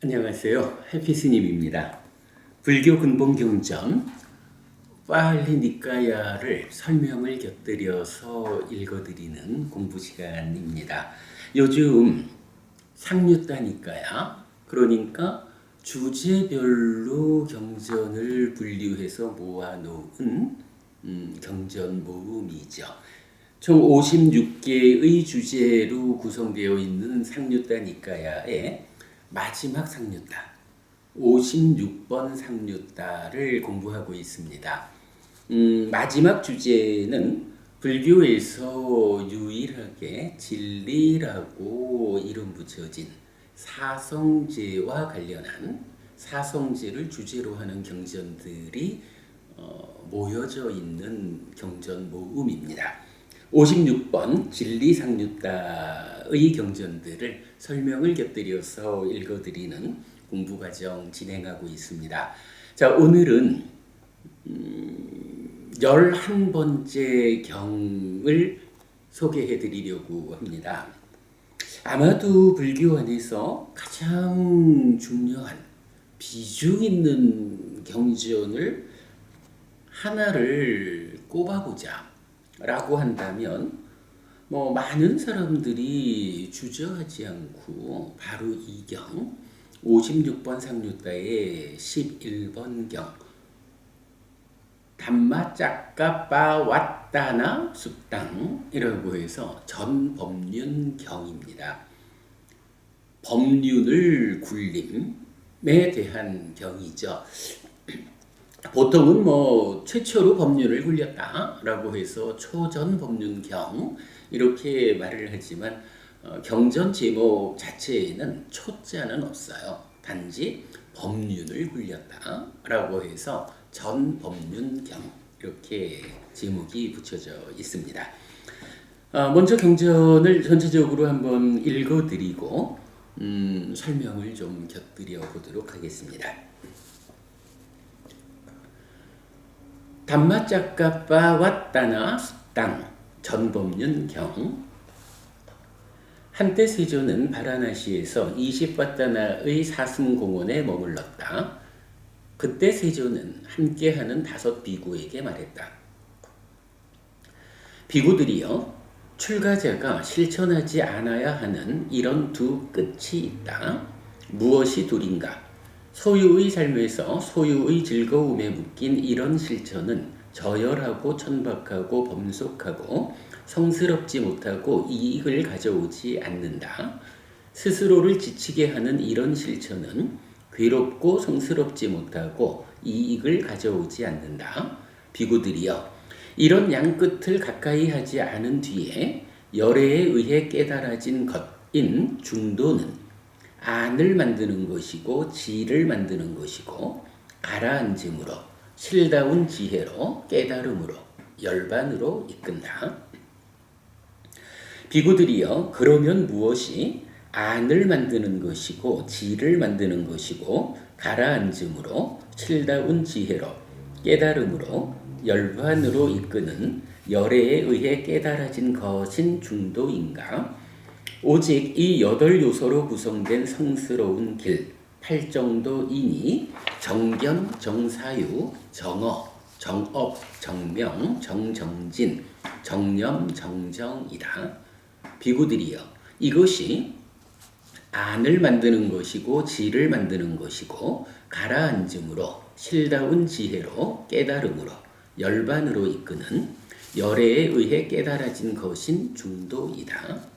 안녕하세요. 해피스님입니다. 불교 근본 경전 빨리니까야를 설명을 곁들여서 읽어드리는 공부 시간입니다. 요즘 상류다니까야, 그러니까 주제별로 경전을 분류해서 모아놓은 경전 모음이죠. 총 56개의 주제로 구성되어 있는 상류다니까야의 마지막 상류다, 56번 상류다를 공부하고 있습니다. 마지막 주제는 불교에서 유일하게 진리라고 이름 붙여진 사성제와 관련한 사성제를 주제로 하는 경전들이 모여져 있는 경전 모음입니다. 56번 진리상류다의 경전들을 설명을 곁들여서 읽어드리는 공부과정 진행하고 있습니다. 자, 오늘은 11번째 경을 소개해 드리려고 합니다. 아마도 불교 안에서 가장 중요한 비중 있는 경전을 하나를 꼽아보자 라고 한다면 많은 사람들이 주저하지 않고 바로 이 경 56번 상류다의 11번 경 담마짜까빠왓다나 숫당이라고 해서 전법륜경입니다. 법륜을 굴림에 대한 경이죠. 보통은 최초로 법륜을 굴렸다라고 해서 초전법륜경 이렇게 말을 하지만 경전 제목 자체에는 초자는 없어요. 단지 법륜을 굴렸다라고 해서 전법륜경 이렇게 제목이 붙여져 있습니다. 먼저 경전을 전체적으로 한번 읽어드리고 설명을 좀 곁들여 보도록 하겠습니다. 담마짜까빠왓다나 숫당 전법륜경. 한때 세조는 바라나시에서 20왓다나의 사슴공원에 머물렀다. 그때 세조는 함께하는 5 비구에게 말했다. 비구들이여, 출가자가 실천하지 않아야 하는 이런 2 끝이 있다. 무엇이 둘인가? 소유의 삶에서 소유의 즐거움에 묶인 이런 실천은 저열하고 천박하고 범속하고 성스럽지 못하고 이익을 가져오지 않는다. 스스로를 지치게 하는 이런 실천은 괴롭고 성스럽지 못하고 이익을 가져오지 않는다. 비구들이여, 이런 양끝을 가까이 하지 않은 뒤에 열애에 의해 깨달아진 것인 중도는 안을 만드는 것이고 지를 만드는 것이고 가라앉음으로 실다운 지혜로 깨달음으로 열반으로 이끈다. 비구들이여, 그러면 무엇이 안을 만드는 것이고 지를 만드는 것이고 가라앉음으로 실다운 지혜로 깨달음으로 열반으로 이끄는 열애에 의해 깨달아진 것인 중도인가? 오직 이 8 요소로 구성된 성스러운 길 8정도이니 정견, 정사유, 정어, 정업, 정명, 정정진, 정념, 정정이다. 비구들이여, 이것이 안을 만드는 것이고 지를 만드는 것이고 가라앉음으로 실다운 지혜로 깨달음으로 열반으로 이끄는 열애에 의해 깨달아진 것인 중도이다.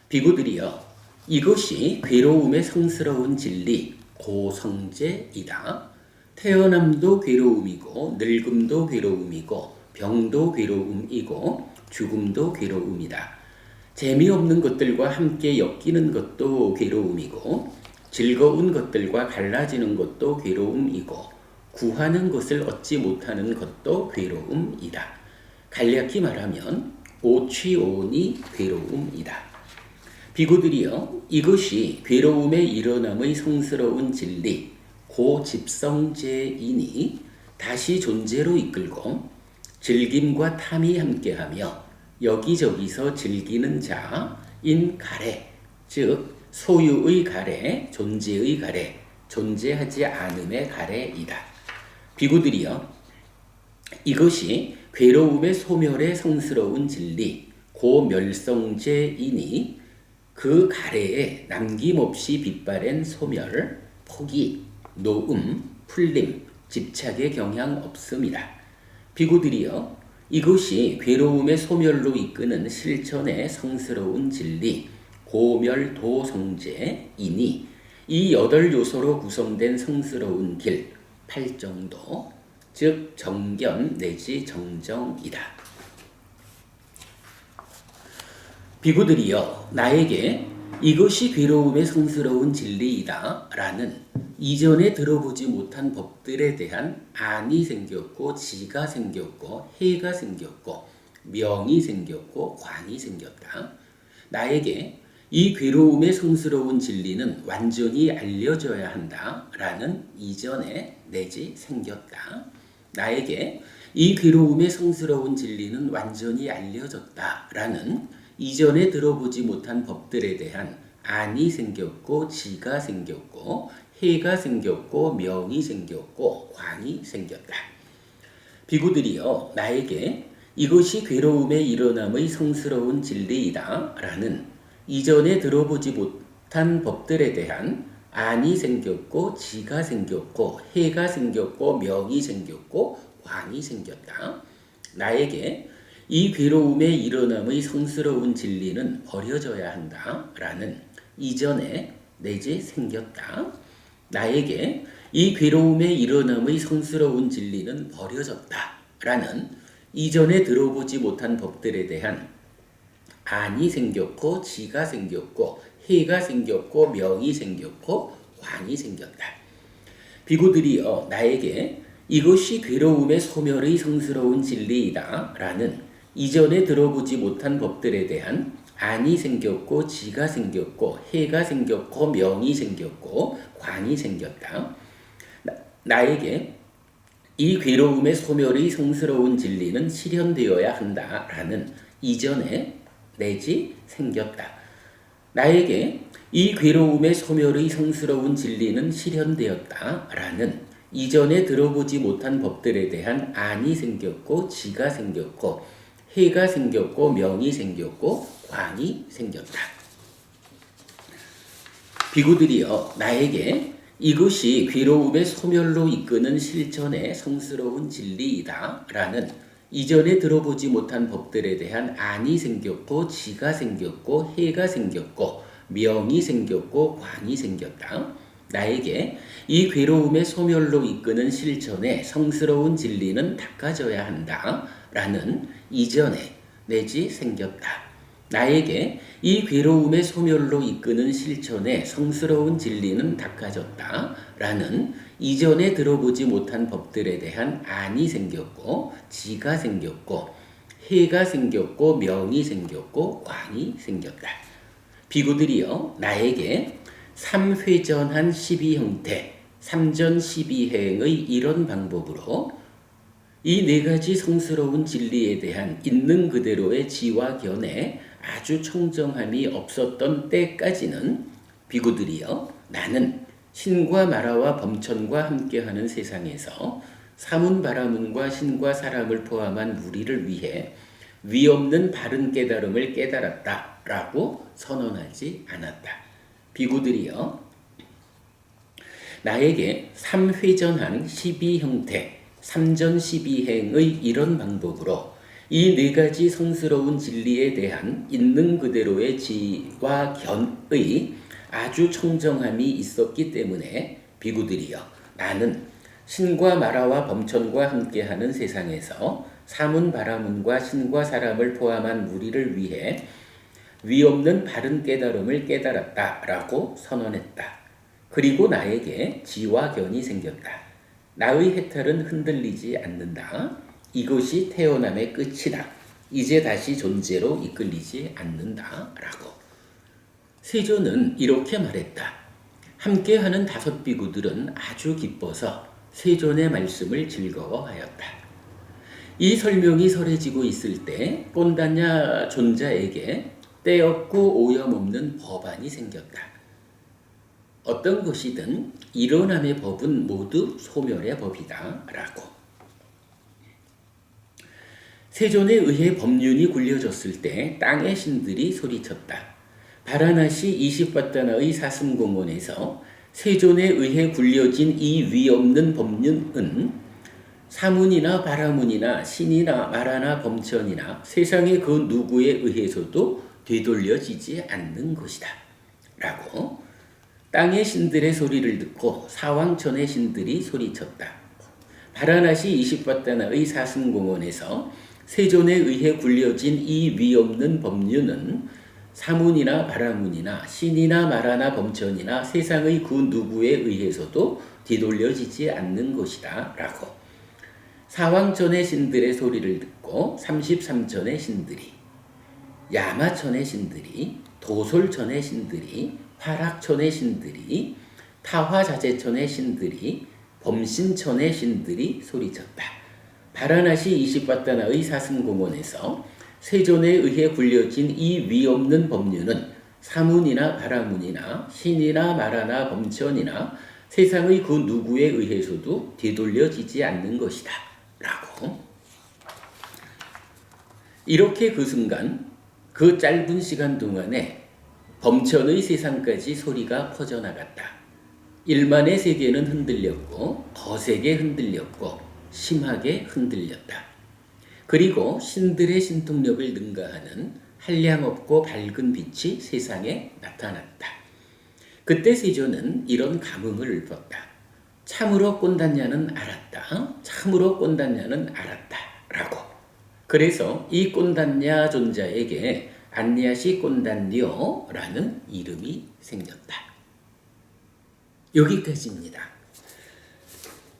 비구들이여, 이것이 괴로움의 성스러운 진리 고성제이다. 태어남도 괴로움이고 늙음도 괴로움이고 병도 괴로움이고 죽음도 괴로움이다. 재미없는 것들과 함께 엮이는 것도 괴로움이고 즐거운 것들과 갈라지는 것도 괴로움이고 구하는 것을 얻지 못하는 것도 괴로움이다. 간략히 말하면 오취오니 괴로움이다. 비구들이여, 이것이 괴로움의 일어남의 성스러운 진리 고집성제이니 다시 존재로 이끌고 즐김과 탐이 함께하며 여기저기서 즐기는 자인 가래, 즉 소유의 가래, 존재의 가래, 존재하지 않음의 가래이다. 비구들이여, 이것이 괴로움의 소멸의 성스러운 진리, 고멸성제이니 그 가래에 남김없이 빛바랜 소멸, 포기, 노음, 풀림, 집착의 경향 없음이다. 비구들이여, 이것이 괴로움의 소멸로 이끄는 실천의 성스러운 진리, 고멸도성제이니 이 8요소로 구성된 성스러운 길, 팔정도, 즉 정견 내지 정정이다. 비구들이여, 나에게 이것이 괴로움의 성스러운 진리이다 라는 이전에 들어보지 못한 법들에 대한 안이 생겼고 지가 생겼고 해가 생겼고 명이 생겼고 관이 생겼다. 나에게 이 괴로움의 성스러운 진리는 완전히 알려져야 한다 라는 이전에 내지 생겼다. 나에게 이 괴로움의 성스러운 진리는 완전히 알려졌다 라는 이전에 들어보지 못한 법들에 대한 안이 생겼고 지가 생겼고 해가 생겼고 명이 생겼고 관이 생겼다. 비구들이여, 나에게 이것이 괴로움의 일어남의 성스러운 진리이다 라는 이전에 들어보지 못한 법들에 대한 안이 생겼고 지가 생겼고 해가 생겼고 명이 생겼고 관이 생겼다. 나에게 이 괴로움의 일어남의 성스러운 진리는 버려져야 한다 라는 이전에 내지 생겼다. 나에게 이 괴로움의 일어남의 성스러운 진리는 버려졌다 라는 이전에 들어보지 못한 법들에 대한 안이 생겼고 지가 생겼고 해가 생겼고 명이 생겼고 관이 생겼다. 비구들이여, 나에게 이것이 괴로움의 소멸의 성스러운 진리이다 라는 이전에 들어보지 못한 법들에 대한 안이 생겼고 지가 생겼고 해가 생겼고 명이 생겼고 관이 생겼다. 나에게 이 괴로움의 소멸의 성스러운 진리는 실현되어야 한다 라는 이전에 내지 생겼다. 나에게 이 괴로움의 소멸의 성스러운 진리는 실현되었다 라는 이전에 들어보지 못한 법들에 대한 안이 생겼고 지가 생겼고 해가 생겼고 명이 생겼고 관이 생겼다. 비구들이여, 나에게 이것이 괴로움의 소멸로 이끄는 실천의 성스러운 진리이다 라는 이전에 들어보지 못한 법들에 대한 안이 생겼고 지가 생겼고 해가 생겼고 명이 생겼고 관이 생겼다. 나에게 이 괴로움의 소멸로 이끄는 실천의 성스러운 진리는 닦아져야 한다 라는 이전에 내지 생겼다. 나에게 이 괴로움의 소멸로 이끄는 실천의 성스러운 진리는 닦아졌다 라는 이전에 들어보지 못한 법들에 대한 안이 생겼고 지가 생겼고 해가 생겼고 명이 생겼고 관이 생겼다. 비구들이여, 나에게 삼회전한 12형태, 삼전 12행의 이런 방법으로 이 4가지 성스러운 진리에 대한 있는 그대로의 지와 견해 아주 청정함이 없었던 때까지는 비구들이여, 나는 신과 마라와 범천과 함께하는 세상에서 사문바라문과 신과 사람을 포함한 무리를 위해 위없는 바른 깨달음을 깨달았다 라고 선언하지 않았다. 비구들이여, 나에게 삼회전한 12형태, 삼전 12행의 이런 방법으로 이 4가지 성스러운 진리에 대한 있는 그대로의 지와 견의 아주 청정함이 있었기 때문에 비구들이여, 나는 신과 마라와 범천과 함께하는 세상에서 사문바라문과 신과 사람을 포함한 무리를 위해 위없는 바른 깨달음을 깨달았다 라고 선언했다. 그리고 나에게 지와 견이 생겼다. 나의 해탈은 흔들리지 않는다. 이것이 태어남의 끝이다. 이제 다시 존재로 이끌리지 않는다 라고. 세존은 이렇게 말했다. 함께하는 5 비구들은 아주 기뻐서 세존의 말씀을 즐거워하였다. 이 설명이 설해지고 있을 때 꼰단냐 존자에게 때없고 오염없는 법안이 생겼다. 어떤 것이든 일어남의 법은 모두 소멸의 법이다 라고. 세존에 의해 법륜이 굴려졌을 때 땅의 신들이 소리쳤다. 바라나시 이시바타나의 사슴공원에서 세존에 의해 굴려진 이 위없는 법륜은 사문이나 바라문이나 신이나 마라나 범천이나 세상의 그 누구에 의해서도 되돌려지지 않는 것이다 라고. 땅의 신들의 소리를 듣고 사왕천의 신들이 소리쳤다. 바라나시 이시바타나의 사슴공원에서 세존에 의해 굴려진 이 위없는 법륜은 사문이나 바라문이나 신이나 마라나 범천이나 세상의 그 누구에 의해서도 뒤돌려지지 않는 것이다 라고. 사왕천의 신들의 소리를 듣고 33천의 신들이, 야마천의 신들이, 도솔천의 신들이, 화락천의 신들이, 타화자재천의 신들이, 범신천의 신들이 소리쳤다. 바라나시 이시바타나의 사슴공원에서 세존에 의해 굴려진 이 위없는 법륜은 사문이나 바라문이나 신이나 마라나 범천이나 세상의 그 누구에 의해서도 되돌려지지 않는 것이다 라고. 이렇게 그 순간, 그 짧은 시간 동안에 범천의 세상까지 소리가 퍼져나갔다. 일만의 세계는 흔들렸고 거세게 흔들렸고 심하게 흔들렸다. 그리고 신들의 신통력을 능가하는 한량없고 밝은 빛이 세상에 나타났다. 그때 세존은 이런 감흥을 읊었다. 참으로 꼰단냐는 알았다. 참으로 꼰단냐는 알았다. 라고. 그래서 이 꼰단냐 존자에게 안냐시 꼰단뇨라는 이름이 생겼다. 여기까지입니다.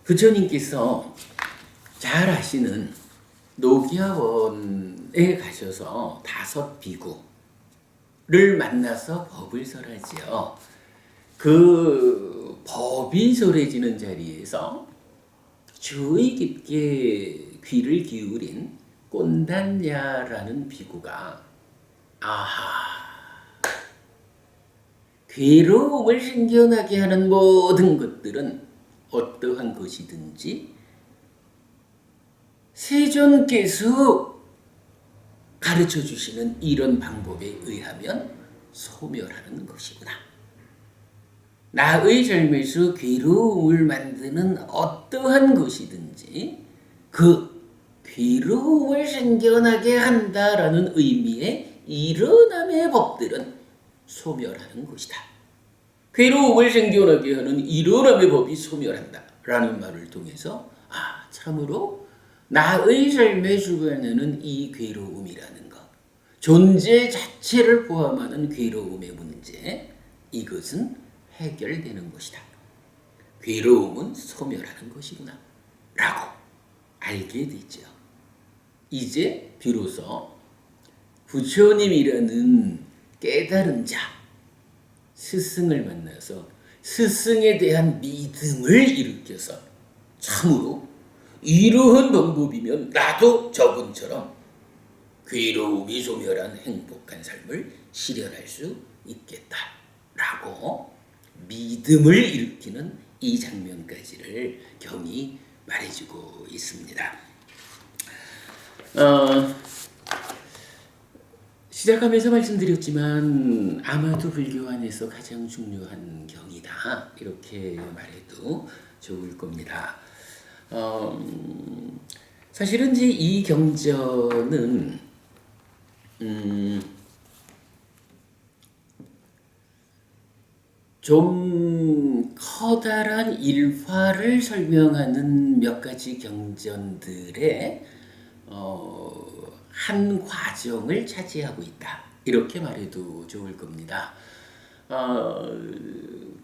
부처님께서 잘 아시는 녹야원에 가셔서 5 비구를 만나서 법을 설하지요. 그 법이 설해지는 자리에서 주의 깊게 귀를 기울인 꼰단야라는 비구가 괴로움을 생겨나게 하는 모든 것들은 어떠한 것이든지 세존께서 가르쳐 주시는 이런 방법에 의하면 소멸하는 것이구나. 나의 삶에서 괴로움을 만드는 어떠한 것이든지 그 괴로움을 생겨나게 한다라는 의미의 일어남의 법들은 소멸하는 것이다. 괴로움을 생겨나게 하는 일어남의 법이 소멸한다 라는 말을 통해서 참으로 나의 삶의 주관에는 이 괴로움이라는 것, 존재 자체를 포함하는 괴로움의 문제, 이것은 해결되는 것이다. 괴로움은 소멸하는 것이구나 라고 알게 되죠. 이제 비로소 부처님이라는 깨달은 자, 스승을 만나서 스승에 대한 믿음을 일으켜서 참으로 이러한 방법이면 나도 저분처럼 괴로움이 소멸한 행복한 삶을 실현할 수 있겠다라고 믿음을 일으키는 이 장면까지를 경이 말해주고 있습니다. 시작하면서 말씀드렸지만 아마도 불교 안에서 가장 중요한 경이다 이렇게 말해도 좋을 겁니다. 사실은 이제 이 경전은 좀 커다란 일화를 설명하는 몇 가지 경전들의 한 과정을 차지하고 있다. 이렇게 말해도 좋을 겁니다.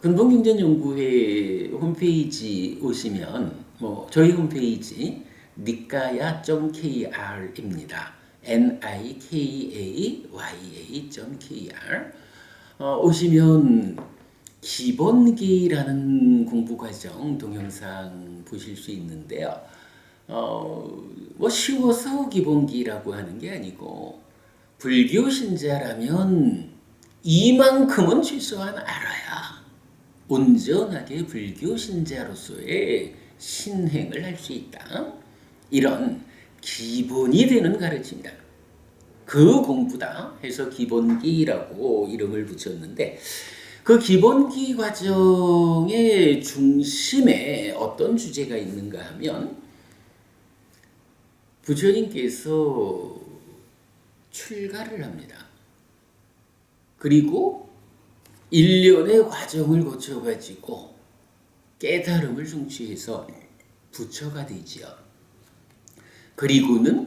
근본경전연구회 홈페이지 오시면 저희 홈페이지 nikaya.kr입니다. nikaya.kr 오시면 기본기라는 공부과정 동영상 보실 수 있는데요. 쉬워서 기본기라고 하는 게 아니고 불교 신자라면 이만큼은 최소한 알아야 온전하게 불교 신자로서의 신행을 할 수 있다. 이런 기본이 되는 가르침이다. 그 공부다 해서 기본기라고 이름을 붙였는데, 그 기본기 과정의 중심에 어떤 주제가 있는가 하면, 부처님께서 출가를 합니다. 그리고 일련의 과정을 거쳐가지고 깨달음을 성취해서 부처가 되지요. 그리고는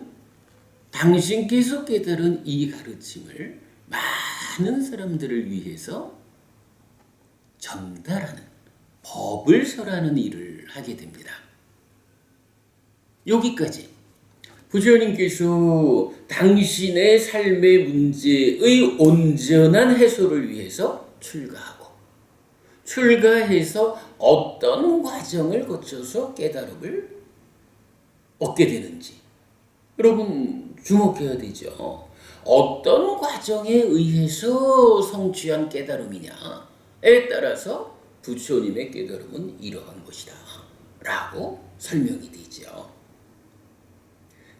당신께서 깨달은 이 가르침을 많은 사람들을 위해서 전달하는, 법을 설하는 일을 하게 됩니다. 여기까지 부처님께서 당신의 삶의 문제의 온전한 해소를 위해서 출가해서 어떤 과정을 거쳐서 깨달음을 얻게 되는지 여러분 주목해야 되죠. 어떤 과정에 의해서 성취한 깨달음이냐에 따라서 부처님의 깨달음은 이러한 것이다 라고 설명이 되죠.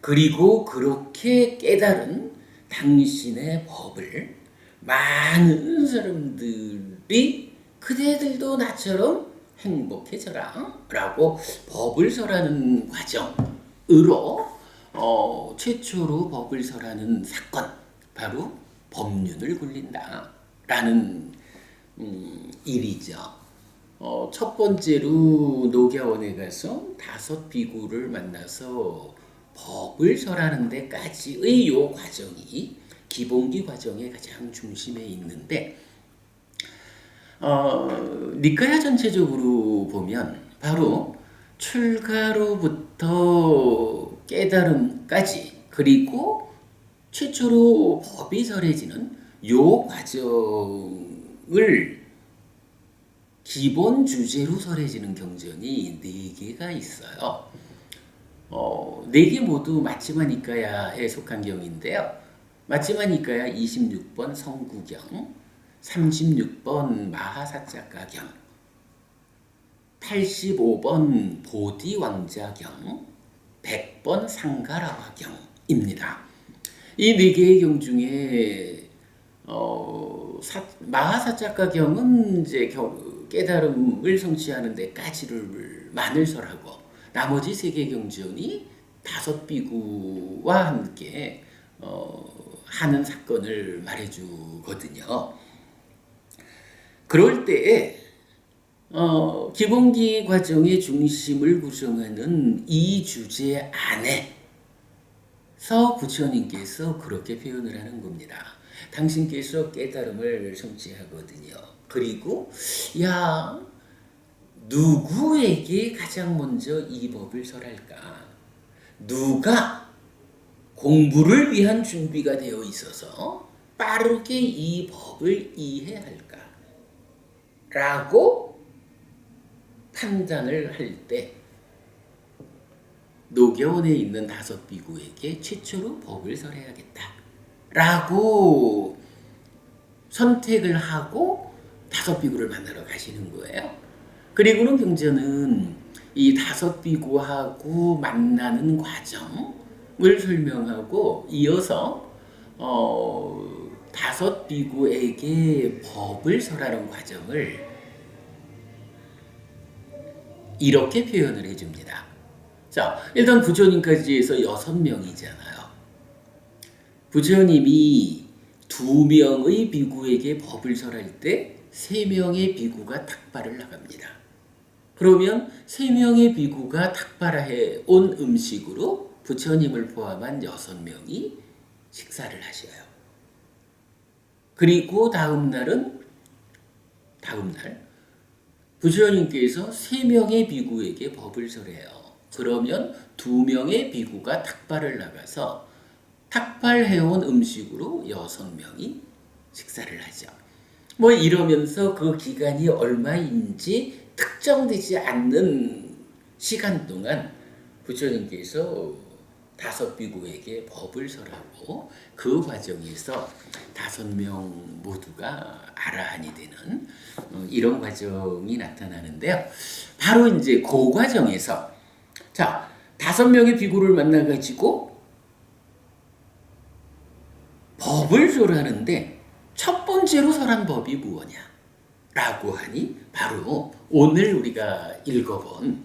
그리고 그렇게 깨달은 당신의 법을 많은 사람들이 그대들도 나처럼 행복해져라 라고 법을 설하는 과정으로 최초로 법을 설하는 사건, 바로 법륜을 굴린다 라는 일이죠. 첫 번째로 녹야원에 가서 5 비구를 만나서 법을 설하는 데까지의 요 과정이 기본기 과정의 가장 중심에 있는데, 니카야 전체적으로 보면 바로 출가로부터 깨달음까지, 그리고 최초로 법이 설해지는 요 과정을 기본 주제로 설해지는 경전이 4개가 있어요. 4개 모두 마치마 니카야에 속한 경인데요. 마치마 니카야 26번 성구경, 36번 마하사짜가경, 85번 보디왕자경, 100번 상가라화경입니다. 이 4개의 경 중에 마하사짜가경은 이제 깨달음을 성취하는 데까지를 만을 설하고, 나머지 3개 경전이 5 비구와 함께 하는 사건을 말해주거든요. 그럴 때에 기본기 과정의 중심을 구성하는 이 주제 안에서 부처님께서 그렇게 표현을 하는 겁니다. 당신께서 깨달음을 성취하거든요. 그리고 누구에게 가장 먼저 이 법을 설할까? 누가 공부를 위한 준비가 되어 있어서 빠르게 이 법을 이해할까? 라고 판단을 할 때 녹야원에 있는 5 비구에게 최초로 법을 설해야겠다 라고 선택을 하고 5 비구를 만나러 가시는 거예요. 그리고는 경전은 이 5 비구하고 만나는 과정을 설명하고, 이어서 5 비구에게 법을 설하는 과정을 이렇게 표현을 해줍니다. 자, 일단 부처님까지 해서 6명이잖아요. 부처님이 2명의 비구에게 법을 설할 때 3명의 비구가 탁발을 나갑니다. 그러면 3명의 비구가 탁발해 온 음식으로 부처님을 포함한 6명이 식사를 하셔요. 그리고 다음날 부처님께서 3명의 비구에게 법을 설해요. 그러면 2명의 비구가 탁발을 나가서 탁발해온 음식으로 6명이 식사를 하죠. 이러면서 그 기간이 얼마인지 특정되지 않는 시간 동안 부처님께서 다섯 비구에게 법을 설하고 그 과정에서 5명 모두가 아라한이 되는 이런 과정이 나타나는데요. 바로 이제 그 과정에서 자 5명의 비구를 만나가지고 법을 설하는데 첫 번째로 설한 법이 무엇냐? 라고 하니 바로 오늘 우리가 읽어본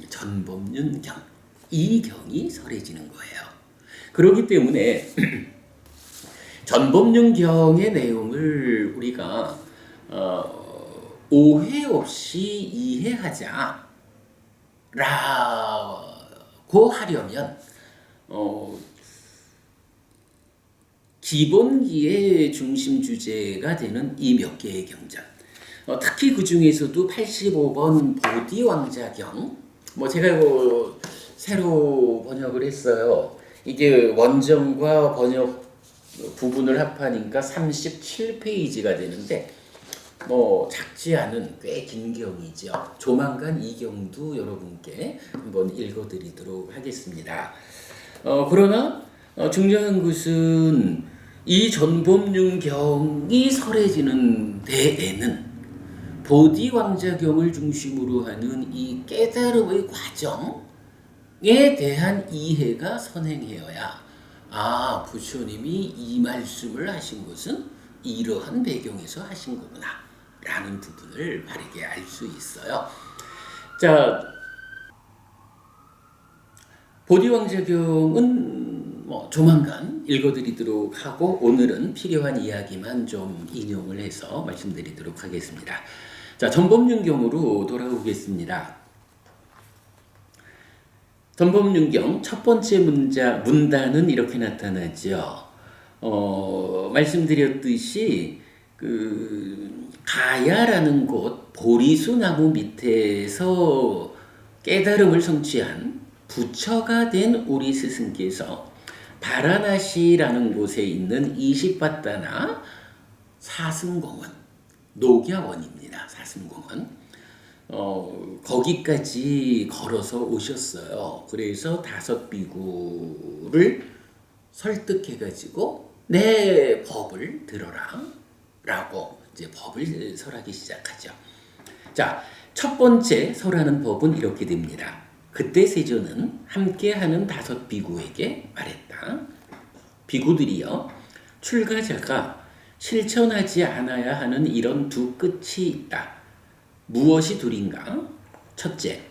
전법륜경 이 경이 설해지는 거예요. 그렇기 때문에 전법륜경의 내용을 우리가 오해 없이 이해하자라고 하려면 기본기의 중심 주제가 되는 이 몇 개의 경전, 특히 그 중에서도 85번 보디왕자경, 제가 이거 새로 번역을 했어요. 이게 원정과 번역 부분을 합하니까 37페이지가 되는데 작지 않은 꽤 긴 경이죠. 조만간 이 경도 여러분께 한번 읽어드리도록 하겠습니다. 그러나 중요한 것은 이 전법륜경이 설해지는 데에는 보디왕자경을 중심으로 하는 이 깨달음의 과정에 대한 이해가 선행해야 부처님이 이 말씀을 하신 것은 이러한 배경에서 하신 거구나 라는 부분을 바르게 알 수 있어요. 자, 보디왕자경은 조만간 읽어드리도록 하고 오늘은 필요한 이야기만 좀 인용을 해서 말씀드리도록 하겠습니다. 자, 전법륜경으로 돌아오겠습니다. 전법륜경 첫 번째 문단은 이렇게 나타나죠. 말씀드렸듯이 가야라는 곳 보리수 나무 밑에서 깨달음을 성취한 부처가 된 우리 스승께서 바라나시라는 곳에 있는 이시파타나 사슴공원, 녹야원입니다. 사슴공원. 거기까지 걸어서 오셨어요. 그래서 5 비구를 설득해가지고 내 법을 들어라 라고 이제 법을 설하기 시작하죠. 자, 첫 번째 설하는 법은 이렇게 됩니다. 그때 세존은 함께하는 5 비구에게 말했다. 비구들이여, 출가자가 실천하지 않아야 하는 이런 2 끝이 있다. 무엇이 둘인가? 첫째,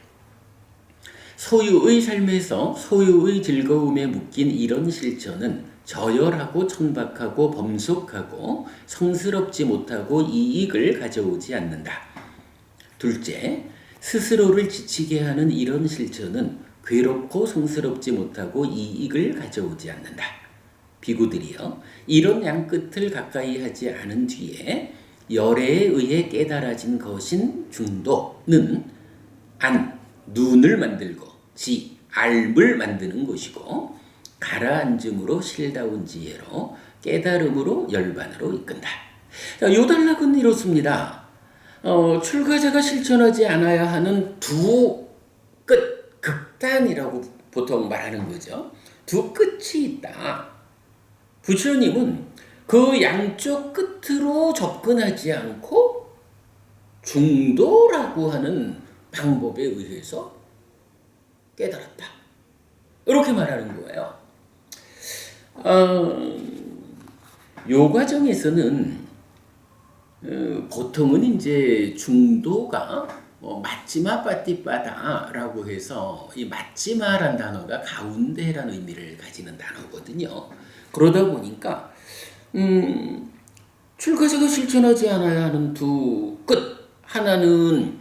소유의 삶에서 소유의 즐거움에 묶인 이런 실천은 저열하고 천박하고 범속하고 성스럽지 못하고 이익을 가져오지 않는다. 둘째, 스스로를 지치게 하는 이런 실천은 괴롭고 성스럽지 못하고 이익을 가져오지 않는다. 비구들이여, 이런 양끝을 가까이 하지 않은 뒤에 열애에 의해 깨달아진 것인 중도는 눈을 만들고 알을 만드는 것이고 가라앉음으로 실다운 지혜로 깨달음으로 열반으로 이끈다. 자, 요 단락은 이렇습니다. 출가자가 실천하지 않아야 하는 2 끝, 극단이라고 보통 말하는 거죠. 2 끝이 있다. 부처님은 그 양쪽 끝으로 접근하지 않고 중도라고 하는 방법에 의해서 깨달았다. 이렇게 말하는 거예요. 요 과정에서는 보통은 이제 중도가 맞지마 빠띠빠다라고 해서 이 맞지마란 단어가 가운데라는 의미를 가지는 단어거든요. 그러다 보니까 출가자가 실천하지 않아야 하는 2 끝, 하나는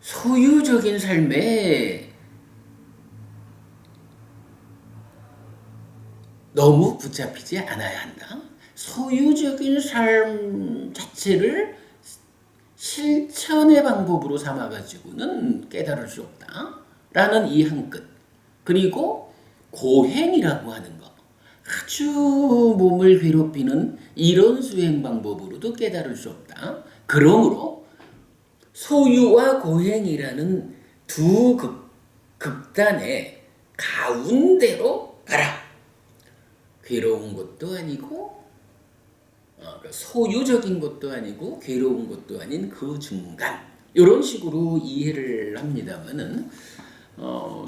소유적인 삶에 너무 붙잡히지 않아야 한다. 소유적인 삶 자체를 실천의 방법으로 삼아가지고는 깨달을 수 없다. 라는 이 한 끝. 그리고 고행이라고 하는 것. 아주 몸을 괴롭히는 이런 수행 방법으로도 깨달을 수 없다. 그러므로 소유와 고행이라는 2 극단의 가운데로 가라. 괴로운 것도 아니고 그러니까 소유적인 것도 아니고 괴로운 것도 아닌 그 중간 이런 식으로 이해를 합니다만은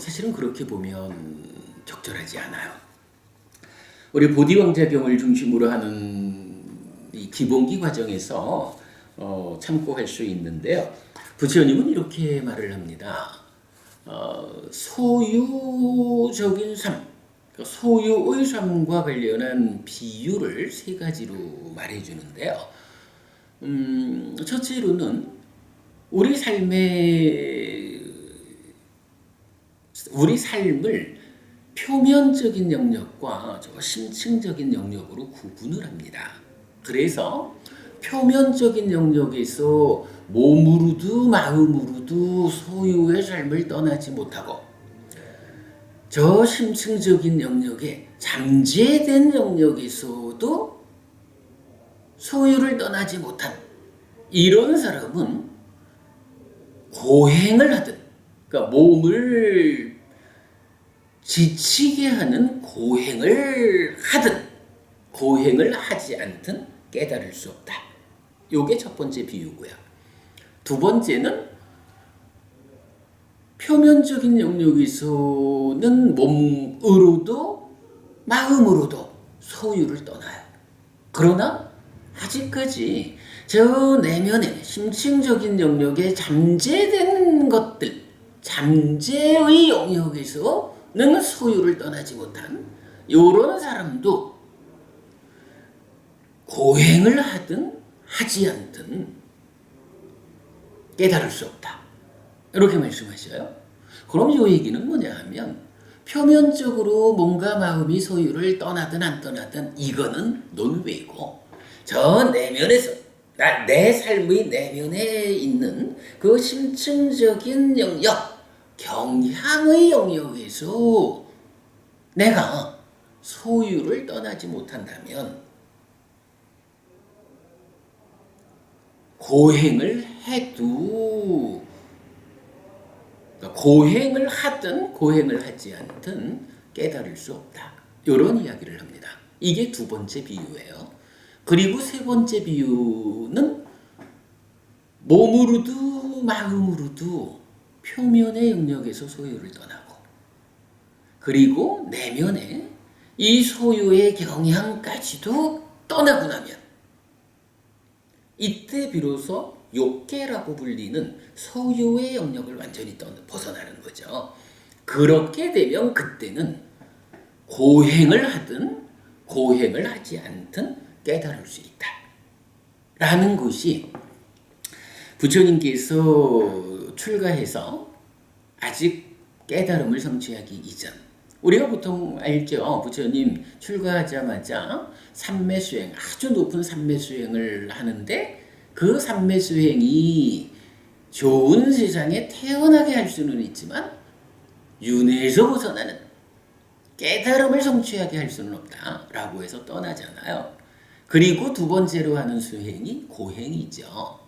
사실은 그렇게 보면 적절하지 않아요. 우리 보디왕자경을 중심으로 하는 이 기본기 과정에서 참고할 수 있는데요. 부처님은 이렇게 말을 합니다. 소유적인 삶, 그러니까 소유의 삶과 관련한 비유를 세 가지로 말해주는데요. 첫째로는 우리 삶을 표면적인 영역과 심층적인 영역으로 구분을 합니다. 그래서 표면적인 영역에서 몸으로도 마음으로도 소유의 삶을 떠나지 못하고 저 심층적인 영역에 잠재된 영역에서도 소유를 떠나지 못한 이런 사람은 고행을 하든 그러니까 몸을 지치게 하는 고행을 하든 고행을 하지 않든 깨달을 수 없다. 요게 첫 번째 비유고요. 두 번째는 표면적인 영역에서는 몸으로도 마음으로도 소유를 떠나요. 그러나 아직까지 저 내면의 심층적인 영역에 잠재된 것들, 잠재의 영역에서는 소유를 떠나지 못한 이런 사람도 고행을 하든 하지 않든 깨달을 수 없다. 이렇게 말씀하셔요. 그럼 이 얘기는 뭐냐 하면 표면적으로 몸과 마음이 소유를 떠나든 안 떠나든 이거는 논외고 저 내면에서 내 삶의 내면에 있는 그 심층적인 영역, 경향의 영역에서 내가 소유를 떠나지 못한다면 고행을 해도 고행을 하든 고행을 하지 않든 깨달을 수 없다. 이런 이야기를 합니다. 이게 두 번째 비유예요. 그리고 세 번째 비유는 몸으로도 마음으로도 표면의 영역에서 소유를 떠나고 그리고 내면에 이 소유의 경향까지도 떠나고 나면 이때 비로소 욕계라고 불리는 소유의 영역을 완전히 벗어나는 거죠. 그렇게 되면 그때는 고행을 하든 고행을 하지 않든 깨달을 수 있다. 라는 것이 부처님께서 출가해서 아직 깨달음을 성취하기 이전 우리가 보통 알죠. 부처님 출가하자마자 삼매수행 아주 높은 삼매수행을 하는데 그 삼매수행이 좋은 세상에 태어나게 할 수는 있지만 윤회에서 벗어나는 깨달음을 성취하게 할 수는 없다라고 해서 떠나잖아요. 그리고 두 번째로 하는 수행이 고행이죠.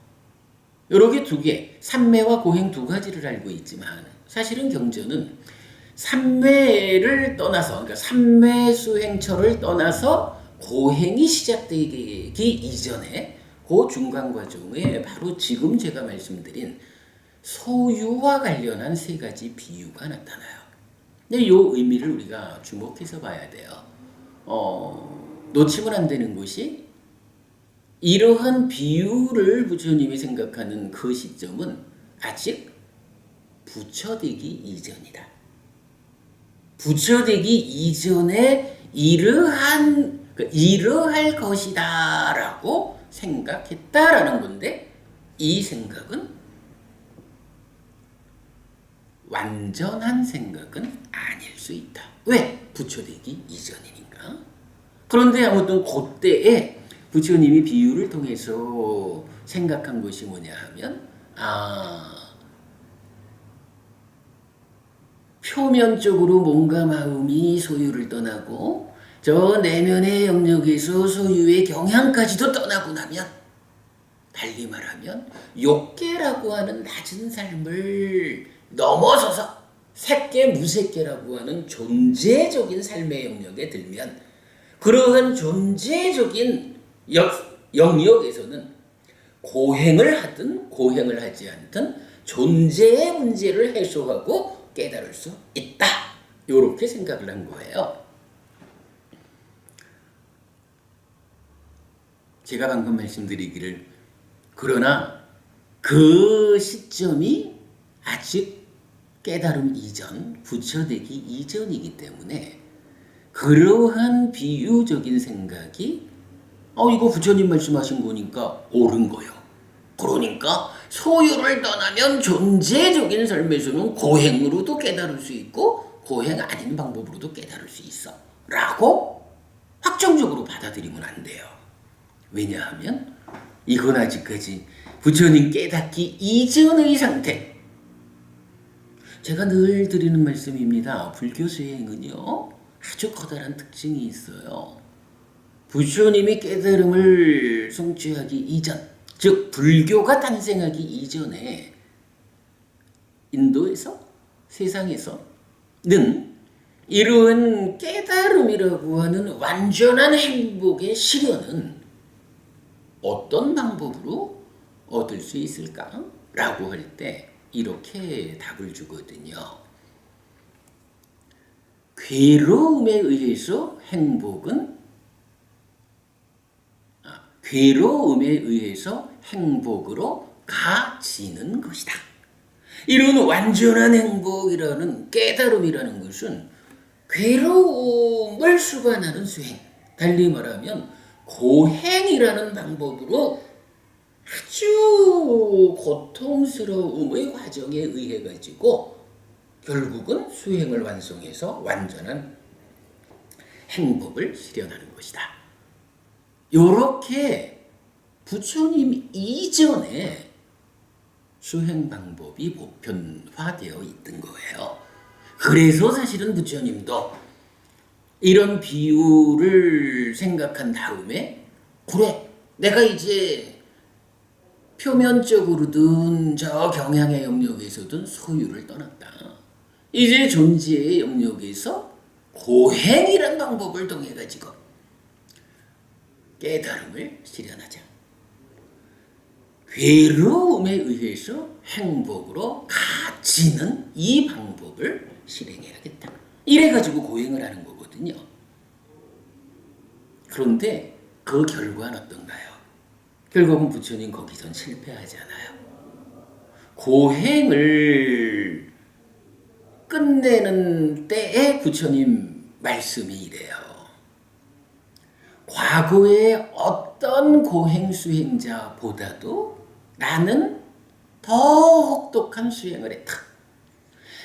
이렇게 두 개, 삼매와 고행 두 가지를 알고 있지만 사실은 경전은 삼매를 떠나서 그러니까 삼매 수행처를 떠나서 고행이 시작되기 이전에 그 중간 과정에 바로 지금 제가 말씀드린 소유와 관련한 세 가지 비유가 나타나요. 근데 이 의미를 우리가 주목해서 봐야 돼요. 놓치면 안 되는 것이 이러한 비유를 부처님이 생각하는 그 시점은 아직 부처되기 이전이다. 부처되기 이전에 이러할 것이다라고 생각했다라는 건데 이 생각은 완전한 생각은 아닐 수 있다. 왜? 부처되기 이전이니까. 그런데 아무튼 그때에 부처님이 비유를 통해서 생각한 것이 뭐냐 하면 표면적으로 몸과 마음이 소유를 떠나고 저 내면의 영역에서 소유의 경향까지도 떠나고 나면 달리 말하면 욕계라고 하는 낮은 삶을 넘어서서 색계 무색계라고 하는 존재적인 삶의 영역에 들면 그러한 존재적인 영역에서는 고행을 하든 고행을 하지 않든 존재의 문제를 해소하고 깨달을 수 있다. 이렇게 생각을 한 거예요. 제가 방금 말씀드리기를 그러나 그 시점이 아직 깨달음 이전, 부처되기 이전이기 때문에 그러한 비유적인 생각이 이거 부처님 말씀하신 거니까 옳은 거요. 그러니까 소유를 떠나면 존재적인 삶에서는 고행으로도 깨달을 수 있고 고행 아닌 방법으로도 깨달을 수 있어 라고 확정적으로 받아들이면 안 돼요. 왜냐하면 이건 아직까지 부처님 깨닫기 이전의 상태. 제가 늘 드리는 말씀입니다. 불교 수행은요 아주 커다란 특징이 있어요. 부처님이 깨달음을 성취하기 이전, 즉 불교가 탄생하기 이전에 인도에서 세상에서는 이러한 깨달음이라고 하는 완전한 행복의 실현은 어떤 방법으로 얻을 수 있을까? 라고 할 때 이렇게 답을 주거든요. 괴로움에 의해서 행복으로 가지는 것이다. 이런 완전한 행복이라는 깨달음이라는 것은 괴로움을 수반하는 수행, 달리 말하면 고행이라는 방법으로 아주 고통스러움의 과정에 의해 가지고 결국은 수행을 완성해서 완전한 행복을 실현하는 것이다. 이렇게 부처님 이전에 수행 방법이 보편화되어 있던 거예요. 그래서 사실은 부처님도 이런 비유를 생각한 다음에 그래 내가 이제 표면적으로든 저 경향의 영역에서든 소유를 떠났다. 이제 존재의 영역에서 고행이란 방법을 통해 가지고 깨달음을 실현하자. 괴로움에 의해서 행복으로 가지는 이 방법을 실행해야겠다. 이래가지고 고행을 하는 거거든요. 그런데 그 결과는 어떤가요? 결국은 부처님 거기선 실패하잖아요. 고행을 끝내는 때에 부처님 말씀이 이래요. 과거의 어떤 고행 수행자보다도 나는 더 혹독한 수행을 했다.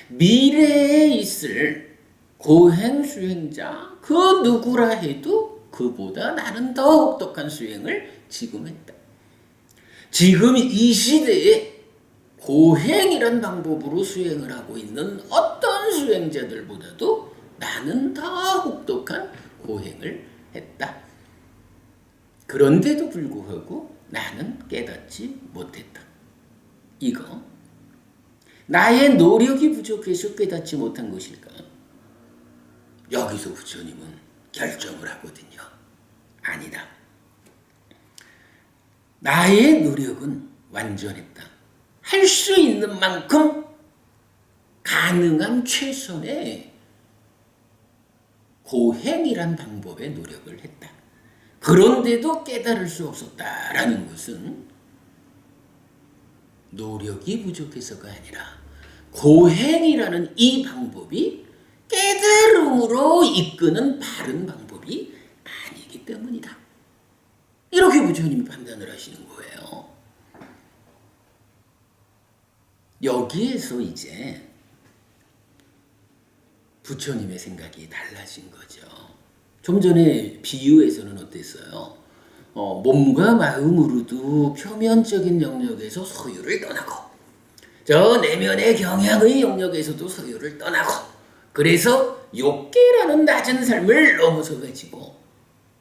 미래에 있을 고행 수행자 그 누구라 해도 그보다 나는 더 혹독한 수행을 지금 했다. 지금 이 시대에 고행이란 방법으로 수행을 하고 있는 어떤 수행자들보다도 나는 더 혹독한 고행을 했다. 그런데도 불구하고 나는 깨닫지 못했다. 이거 나의 노력이 부족해서 깨닫지 못한 것일까? 여기서 부처님은 결정을 하거든요. 아니다. 나의 노력은 완전했다. 할 수 있는 만큼 가능한 최선의 고행이란 방법의 노력을 했다. 그런데도 깨달을 수 없었다라는 것은 노력이 부족해서가 아니라 고행이라는 이 방법이 깨달음으로 이끄는 바른 방법이 아니기 때문이다. 이렇게 부처님이 판단을 하시는 거예요. 여기에서 이제 부처님의 생각이 달라진 거죠. 좀 전에 비유에서는 어땠어요? 몸과 마음으로도 표면적인 영역에서 소유를 떠나고 저 내면의 경향의 영역에서도 소유를 떠나고 그래서 욕계라는 낮은 삶을 넘어서 가지고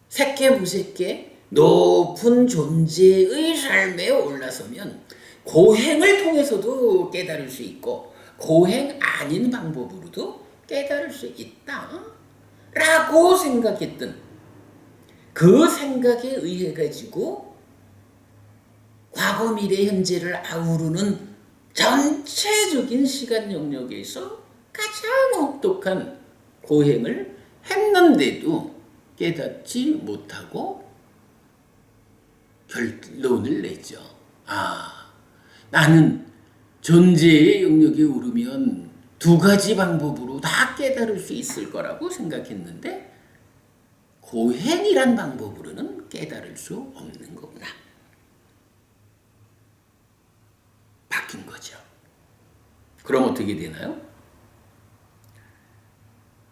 색계 무색계 높은 존재의 삶에 올라서면 고행을 통해서도 깨달을 수 있고 고행 아닌 방법으로도 깨달을 수 있다 라고 생각했던 그 생각에 의해 가지고 과거 미래 현재를 아우르는 전체적인 시간 영역에서 가장 혹독한 고행을 했는데도 깨닫지 못하고 결론을 내죠. 나는 존재의 영역에 오르면 두 가지 방법으로 다 깨달을 수 있을 거라고 생각했는데 고행이란 방법으로는 깨달을 수 없는 거구나. 바뀐 거죠. 그럼 어떻게 되나요?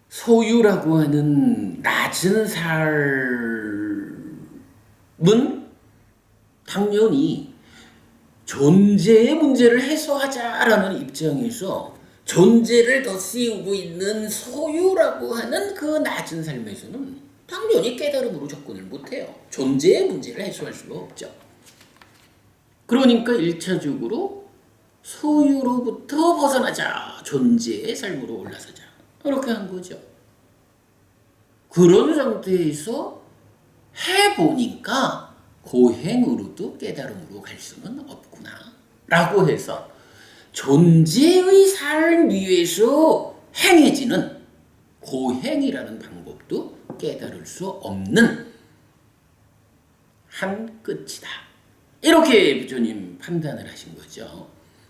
소유라고 하는 낮은 삶은 당연히 존재의 문제를 해소하자라는 입장에서 존재를 더 씌우고 있는 소유라고 하는 그 낮은 삶에서는 당연히 깨달음으로 접근을 못해요. 존재의 문제를 해소할 수가 없죠. 그러니까 1차적으로 소유로부터 벗어나자. 존재의 삶으로 올라서자. 이렇게 한 거죠. 그런 상태에서 해보니까 고행으로도 깨달음으로 갈 수는 없구나 라고 해서 존재의 삶 위에서 행해지는 고행이라는 방법도 깨달을 수 없는 한 끝이다. 이렇게 부처님 판단을 하신 거죠.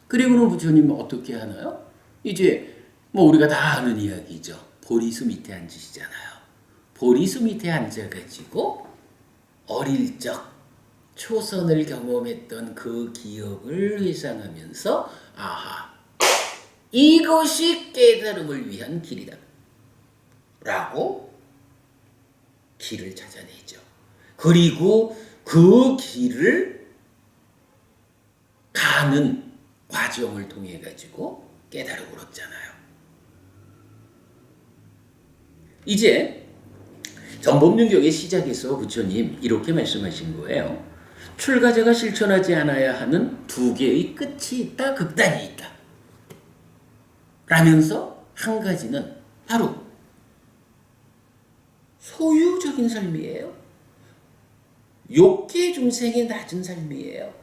그리고는 부처님은 어떻게 하나요? 이제 뭐 우리가 다 아는 이야기죠. 보리수 밑에 앉으시잖아요. 보리수 밑에 앉아가지고 어릴 적 초선을 경험했던 그 기억을 회상하면서 이것이 깨달음을 위한 길이다 라고 길을 찾아내죠. 그리고 그 길을 가는 과정을 통해 가지고 깨달음을 얻잖아요. 이제 전법륜경의 시작에서 부처님 이렇게 말씀하신 거예요. 출가자가 실천하지 않아야 하는 두 개의 끝이 있다, 극단이 있다. 라면서 한 가지는 바로 소유적인 삶이에요. 욕계 중생의 낮은 삶이에요.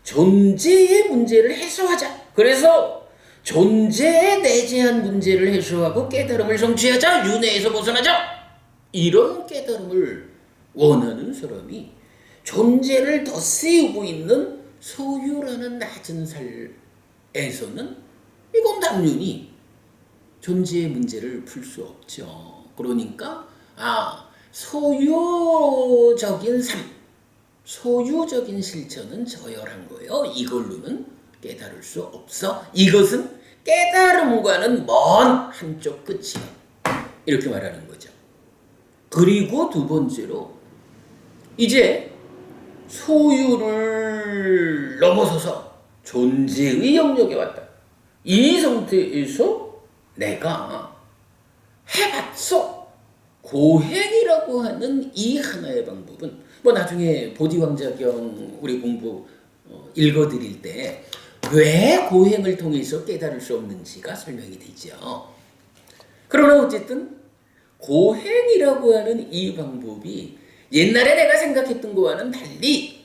존재의 문제를 해소하자. 그래서 존재에 내재한 문제를 해소하고 깨달음을 성취하자. 윤회에서 벗어나자. 이런 깨달음을 원하는 사람이 존재를 더 씌우고 있는 소유라는 낮은 삶에서는 이건 당연히 존재의 문제를 풀 수 없죠. 그러니까 소유적인 삶, 소유적인 실천은 저열한 거예요. 이걸로는 깨달을 수 없어. 이것은 깨달음과는 먼 한쪽 끝이야. 이렇게 말하는 거죠. 그리고 두 번째로 이제 소유를 넘어서서 존재의 영역에 왔다. 이 상태에서 내가 해봤어. 고행이라고 하는 이 하나의 방법은 뭐 나중에 보디왕자경 우리 공부 읽어드릴 때 왜 고행을 통해서 깨달을 수 없는지가 설명이 되죠. 그러나 어쨌든 고행이라고 하는 이 방법이 옛날에 내가 생각했던 거와는 달리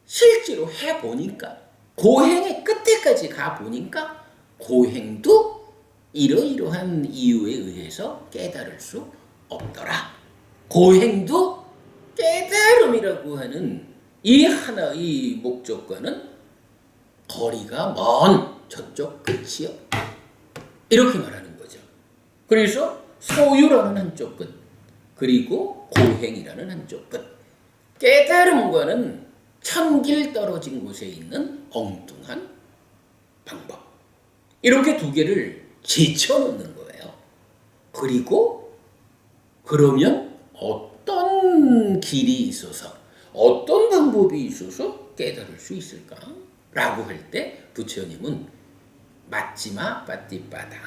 실제로 해보니까 고행의 끝에까지 가보니까 고행도 이러이러한 이유에 의해서 깨달을 수 없더라. 고행도 깨달음이라고 하는 이 하나의 목적과는 거리가 먼 저쪽 끝이요. 이렇게 말하는 거죠. 그래서 소유라는 한쪽 끝, 그리고 고행이라는 한쪽 끝, 깨달음과는 천길 떨어진 곳에 있는 엉뚱한 방법. 이렇게 두 개를 제쳐놓는 거예요. 그리고 그러면 어떤 길이 있어서 어떤 방법이 있어서 깨달을 수 있을까? 라고 할 때 부처님은 맞지마 빠띠빠다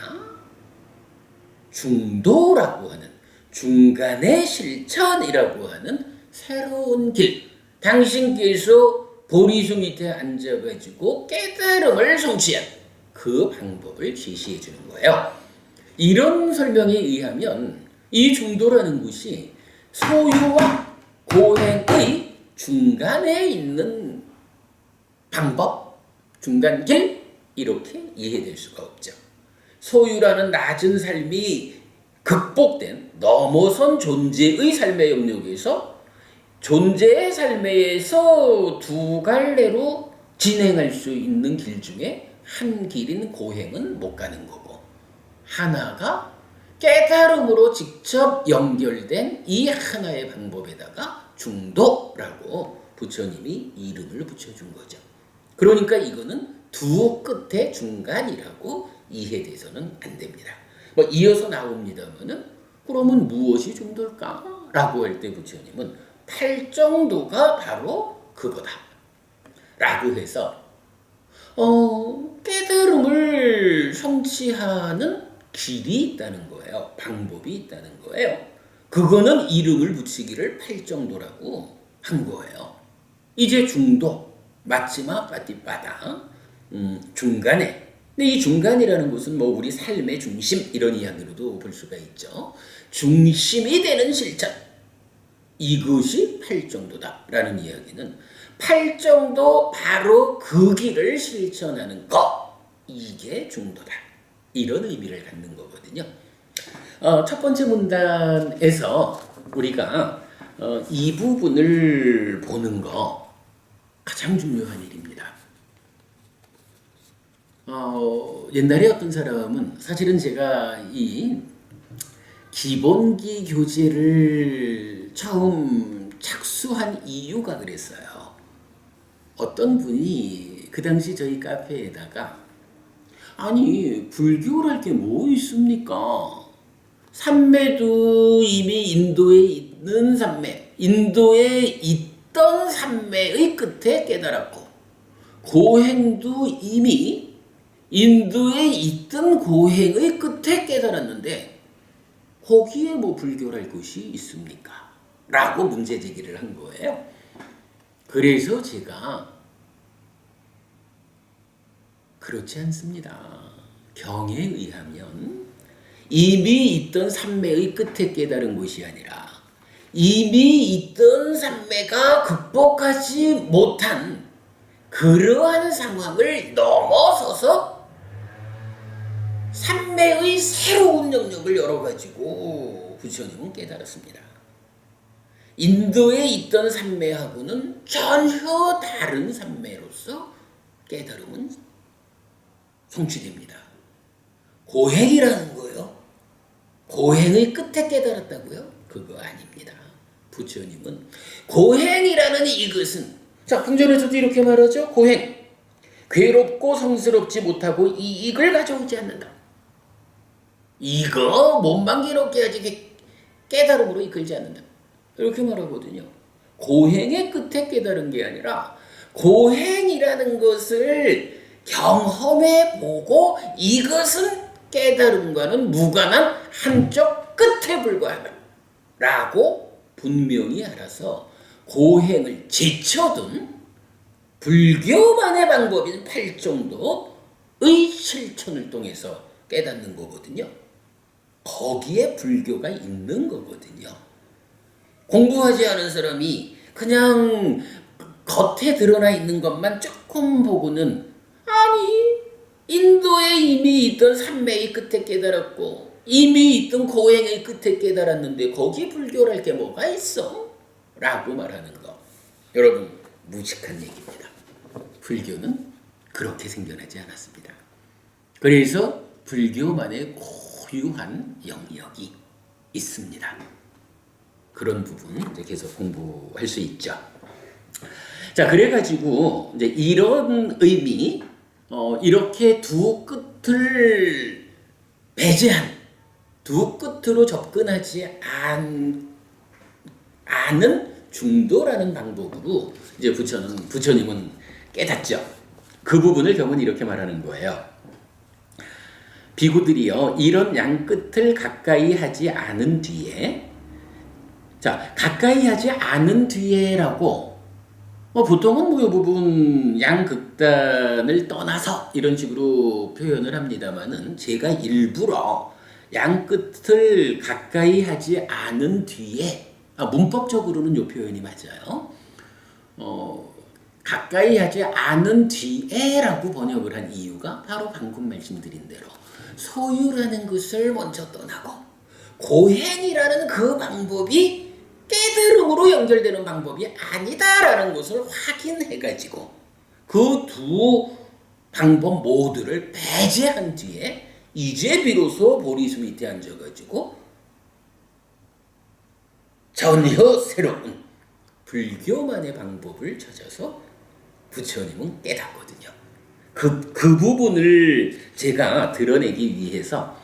중도라고 하는 중간의 실천이라고 하는 새로운 길, 당신께서 보리수 밑에 앉아가지고 깨달음을 성취한 그 방법을 제시해 주는 거예요. 이런 설명에 의하면 이 중도라는 것이 소유와 고행의 중간에 있는 방법, 중간길 이렇게 이해될 수가 없죠. 소유라는 낮은 삶이 극복된 넘어선 존재의 삶의 영역에서 존재의 삶에서 두 갈래로 진행할 수 있는 길 중에 한 길인 고행은 못 가는 거고 하나가 깨달음으로 직접 연결된 이 하나의 방법에다가 중도라고 부처님이 이름을 붙여준 거죠. 그러니까 이거는 두 끝의 중간이라고 이해돼서는 안 됩니다. 뭐 이어서 나옵니다만은 그러면 무엇이 중도일까? 라고 할 때 부처님은 팔정도가 바로 그거다. 라고 해서 깨달음을 성취하는 길이 있다는 거예요. 방법이 있다는 거예요. 그거는 이름을 붙이기를 팔정도라고 한 거예요. 이제 중도, 마지막 빠띠빠다, 중간에. 근데 이 중간이라는 것은 뭐 우리 삶의 중심 이런 이야기로도 볼 수가 있죠. 중심이 되는 실천. 이것이 팔정도다라는 이야기는 팔정도 바로 그 길을 실천하는 것. 이게 중도다. 이런 의미를 갖는 거거든요. 첫 번째 문단에서 우리가 이 부분을 보는 거 가장 중요한 일입니다. 옛날에 어떤 사람은 사실은 제가 이 기본기 교재를 처음 착수한 이유가 그랬어요. 어떤 분이 그 당시 저희 카페에다가 아니 불교랄 게 뭐 있습니까? 삼매도 이미 인도에 있는 삼매, 인도에 있던 삼매의 끝에 깨달았고 고행도 이미 인도에 있던 고행의 끝에 깨달았는데 거기에 뭐 불교랄 것이 있습니까? 라고 문제제기를 한 거예요. 그래서 제가 그렇지 않습니다. 경에 의하면 이미 있던 삼매의 끝에 깨달은 것이 아니라 이미 있던 삼매가 극복하지 못한 그러한 상황을 넘어서서 삼매의 새로운 영역을 열어가지고 부처님은 깨달았습니다. 인도에 있던 삼매하고는 전혀 다른 삼매로서 깨달음은 성취됩니다. 고행이라는 거요. 고행의 끝에 깨달았다고요? 그거 아닙니다. 부처님은 고행이라는 이것은 자 경전에서도 이렇게 말하죠. 고행 괴롭고 성스럽지 못하고 이익을 가져오지 않는다. 이거 몸만 괴롭게 하지 깨달음으로 이끌지 않는다. 이렇게 말하거든요. 고행의 끝에 깨달은 게 아니라 고행이라는 것을 경험해 보고 이것은 깨달음과는 무관한 한쪽 끝에 불과하다 라고 분명히 알아서 고행을 제쳐둔 불교만의 방법인 팔정도의 실천을 통해서 깨닫는 거거든요. 거기에 불교가 있는 거거든요. 공부하지 않은 사람이 그냥 겉에 드러나 있는 것만 조금 보고는 아니 인도에 이미 있던 삼매의 끝에 깨달았고 이미 있던 고행의 끝에 깨달았는데 거기 불교랄 게 뭐가 있어? 라고 말하는 거. 여러분 무식한 얘기입니다. 불교는 그렇게 생겨나지 않았습니다. 그래서 불교만의 고유한 영역이 있습니다. 그런 부분 이제 계속 공부할 수 있죠. 자, 그래가지고 이제 이런 의미, 이렇게 두 끝을 배제한 두 끝으로 접근하지 않은 중도라는 방법으로 이제 부처님은 깨닫죠. 그 부분을 경은 이렇게 말하는 거예요. 비구들이요, 이런 양 끝을 가까이 하지 않은 뒤에, 자, 가까이 하지 않은 뒤에라고 보통은 뭐 이 부분 양극단을 떠나서 이런 식으로 표현을 합니다만은 제가 일부러 양 끝을 가까이 하지 않은 뒤에 문법적으로는 이 표현이 맞아요. 가까이 하지 않은 뒤에라고 번역을 한 이유가 바로 방금 말씀드린 대로 소유라는 것을 먼저 떠나고 고행이라는 그 방법이 깨달음으로 연결되는 방법이 아니다라는 것을 확인해가지고 그 두 방법 모두를 배제한 뒤에 이제 비로소 보리수 밑에 앉아가지고 전혀 새로운 불교만의 방법을 찾아서 부처님은 깨닫거든요. 그 부분을 제가 드러내기 위해서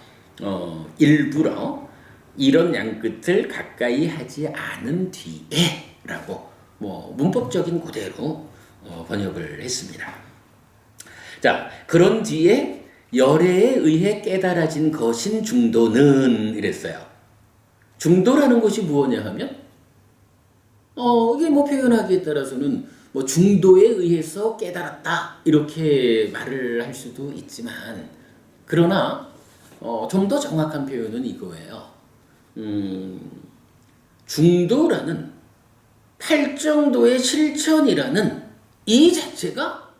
일부러 이런 양끝을 가까이 하지 않은 뒤에라고 문법적인 그대로 번역을 했습니다. 자, 그런 뒤에 열애에 의해 깨달아진 것인 중도는 이랬어요. 중도라는 것이 무엇냐 하면 이게 표현하기에 따라서는 중도에 의해서 깨달았다 이렇게 말을 할 수도 있지만 그러나 좀 더 정확한 표현은 이거예요. 중도라는 팔정도의 실천이라는 이 자체가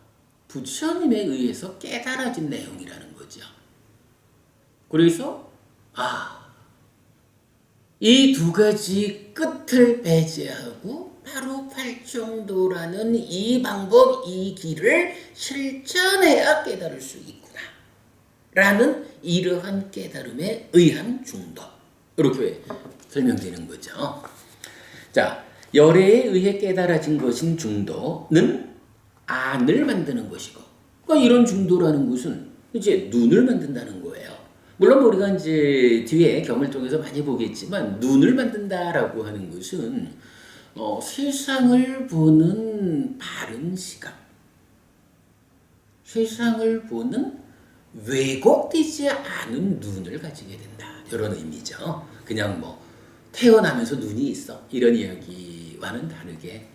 부처님에 의해서 깨달아진 내용이라는 거죠. 그래서 이 두 가지 끝을 배제하고 바로 팔정도라는 이 방법, 이 길을 실천해야 깨달을 수 있구나 라는 이러한 깨달음에 의한 중도, 이렇게 설명되는 거죠. 자, 열애에 의해 깨달아진 것인 중도는 안을 만드는 것이고, 그러니까 이런 중도라는 것은 이제 눈을 만든다는 거예요. 물론 우리가 이제 뒤에 경을 통해서 많이 보겠지만 눈을 만든다라고 하는 것은 세상을 보는 바른 시각, 세상을 보는 왜곡되지 않은 눈을 가지게 된다, 이런 의미죠. 그냥 태어나면서 눈이 있어 이런 이야기와는 다르게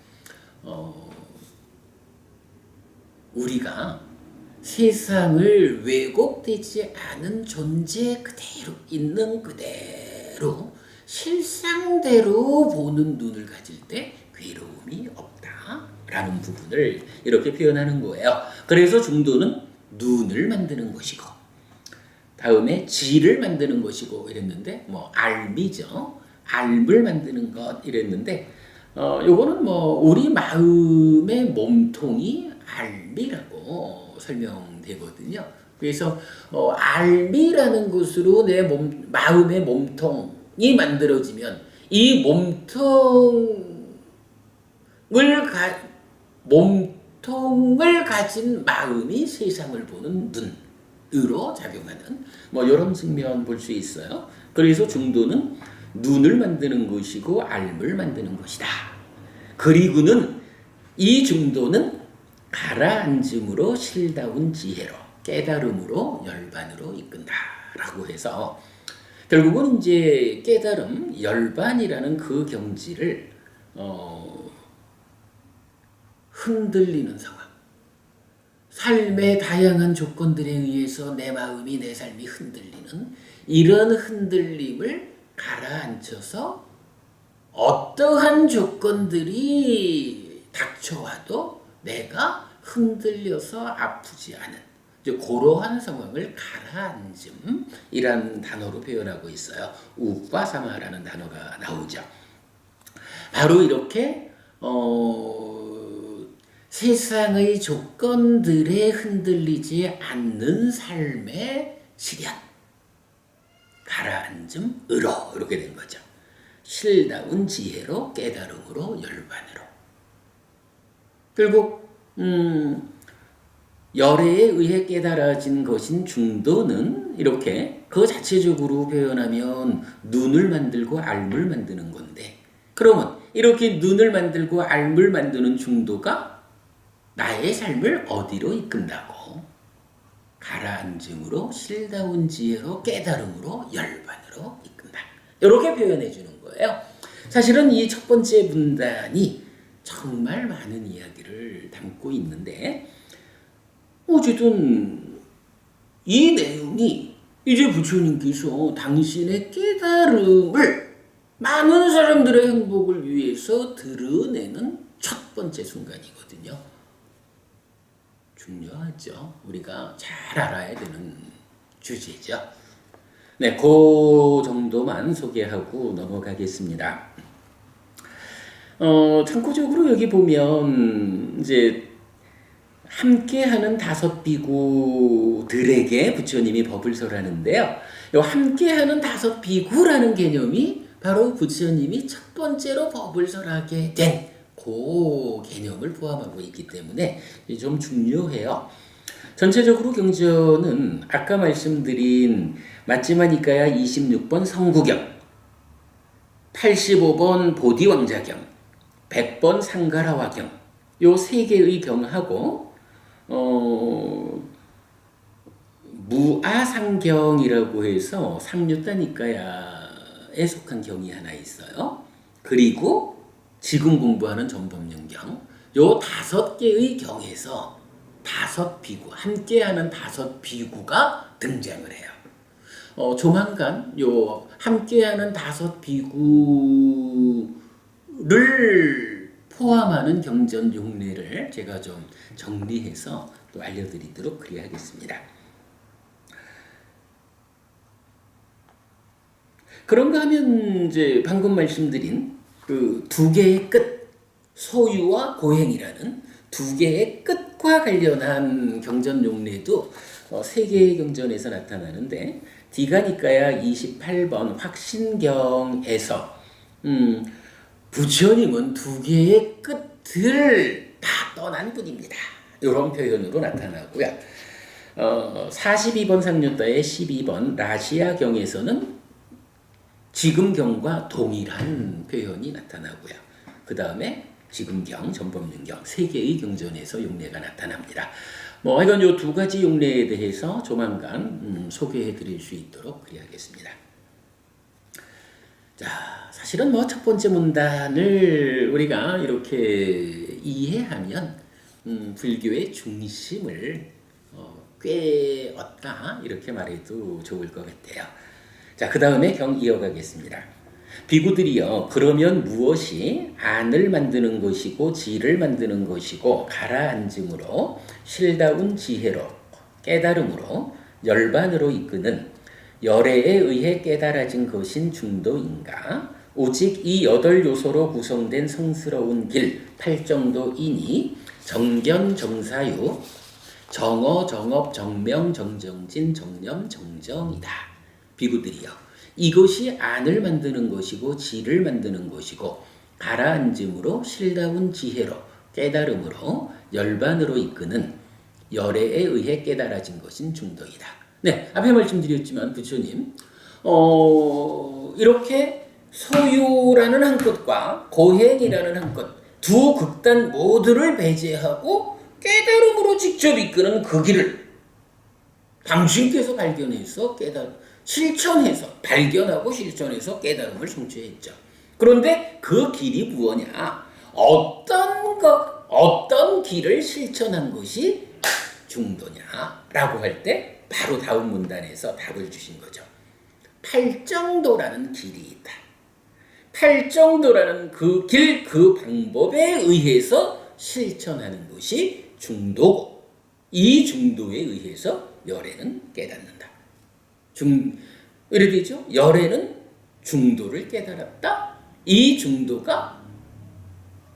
우리가 세상을 왜곡되지 않은 존재 그대로 있는 그대로 실상대로 보는 눈을 가질 때 괴로움이 없다라는 부분을 이렇게 표현하는 거예요. 그래서 중도는 눈을 만드는 것이고 다음에 지를 만드는 것이고 이랬는데 알미죠. 알을 만드는 것 이랬는데 요거는 우리 마음의 몸통이 알미라고 설명되거든요. 그래서 알미라는 것으로 내 마음의 몸통이 만들어지면 이 몸통을 가진 마음이 세상을 보는 눈으로 작용하는 이런 측면 볼 수 있어요. 그래서 중도는 눈을 만드는 것이고 알을 만드는 것이다. 그리고는 이 중도는 가라앉음으로 실다운 지혜로 깨달음으로 열반으로 이끈다라고 해서 결국은 이제 깨달음 열반이라는 그 경지를 흔들리는 상황, 삶의 다양한 조건들에 의해서 내 마음이 내 삶이 흔들리는 이런 흔들림을 가라앉혀서 어떠한 조건들이 닥쳐와도 내가 흔들려서 아프지 않은 그러한 상황을 가라앉음이라는 단어로 표현하고 있어요. 우빠사마라는 단어가 나오죠. 바로 이렇게 세상의 조건들에 흔들리지 않는 삶의 실현, 가라앉음으로 이렇게 된 거죠. 실다운 지혜로 깨달음으로 열반으로. 결국 열애에 의해 깨달아진 것인 중도는 이렇게 그 자체적으로 표현하면 눈을 만들고 알을 만드는 건데, 그러면 이렇게 눈을 만들고 알을 만드는 중도가 나의 삶을 어디로 이끈다고? 가라앉음으로 실다운 지혜로 깨달음으로 열반으로 이끈다. 이렇게 표현해 주는 거예요. 사실은 이 첫 번째 문단이 정말 많은 이야기를 담고 있는데 어쨌든 이 내용이 이제 부처님께서 당신의 깨달음을 많은 사람들의 행복을 위해서 드러내는 첫 번째 순간이거든요. 중요하죠. 우리가 잘 알아야 되는 주제죠. 네, 그 정도만 소개하고 넘어가겠습니다. 참고적으로 여기 보면 이제 함께하는 다섯 비구들에게 부처님이 법을 설하는데요. 이 함께하는 다섯 비구라는 개념이 바로 부처님이 첫 번째로 법을 설하게 된 그 개념을 포함하고 있기 때문에 좀 중요해요. 전체적으로 경전은 아까 말씀드린 맞지마 니까야 26번 성구경, 85번 보디왕자경, 100번 상가라화경 요 세 개의 경하고 무아상경이라고 해서 상류타 니까야에 속한 경이 하나 있어요. 그리고 지금 공부하는 전법륜경 요 다섯 개의 경에서 다섯 비구 함께하는 다섯 비구가 등장을 해요. 조만간 요 함께하는 다섯 비구를 포함하는 경전 용례를 제가 좀 정리해서 또 알려드리도록 그리하겠습니다. 그런가 하면 이제 방금 말씀드린 그 두 개의 끝, 소유와 고행이라는 두 개의 끝과 관련한 경전 용례도 세 개의 경전에서 나타나는데 디가니까야 28번 확신경에서 부처님은 두 개의 끝을 다 떠난 분입니다. 이런 표현으로 나타나고요. 42번 상류다의 12번 라시아경에서는 지금경과 동일한 표현이 나타나고요. 그 다음에 지금경, 전법륜경 세 개의 경전에서 용례가 나타납니다. 하여간 이 두 가지 용례에 대해서 조만간 소개해 드릴 수 있도록 그리하겠습니다. 자, 사실은 첫 번째 문단을 우리가 이렇게 이해하면 불교의 중심을 꿰었다 이렇게 말해도 좋을 것 같아요. 자, 그 다음에 경 이어가겠습니다. 비구들이여 그러면 무엇이 안을 만드는 것이고 지를 만드는 것이고 가라앉음으로 실다운 지혜로 깨달음으로 열반으로 이끄는 열애에 의해 깨달아진 것인 중도인가? 오직 이 8요소로 구성된 성스러운 길 8정도이니 정견 정사유 정어 정업 정명 정정진 정념 정정이다. 비구들이여 이것이 안을 만드는 것이고 지를 만드는 것이고 가라앉음으로 실다운 지혜로 깨달음으로 열반으로 이끄는 열애에 의해 깨달아진 것인 중도이다. 네, 앞에 말씀드렸지만 부처님 이렇게 소유라는 한 것과 고행이라는 한 것 두 극단 모두를 배제하고 깨달음으로 직접 이끄는 그 길을 당신께서 발견해서 실천해서 발견하고 실천해서 깨달음을 성취했죠. 그런데 그 길이 무엇냐? 어떤 길을 실천한 것이 중도냐라고 할 때 바로 다음 문단에서 답을 주신 거죠. 팔정도라는 길이 있다. 팔정도라는 그 길, 그 방법에 의해서 실천하는 것이 중도고 이 중도에 의해서 열애는 깨닫는다. 이렇게 되죠? 열애는 중도를 깨달았다. 이 중도가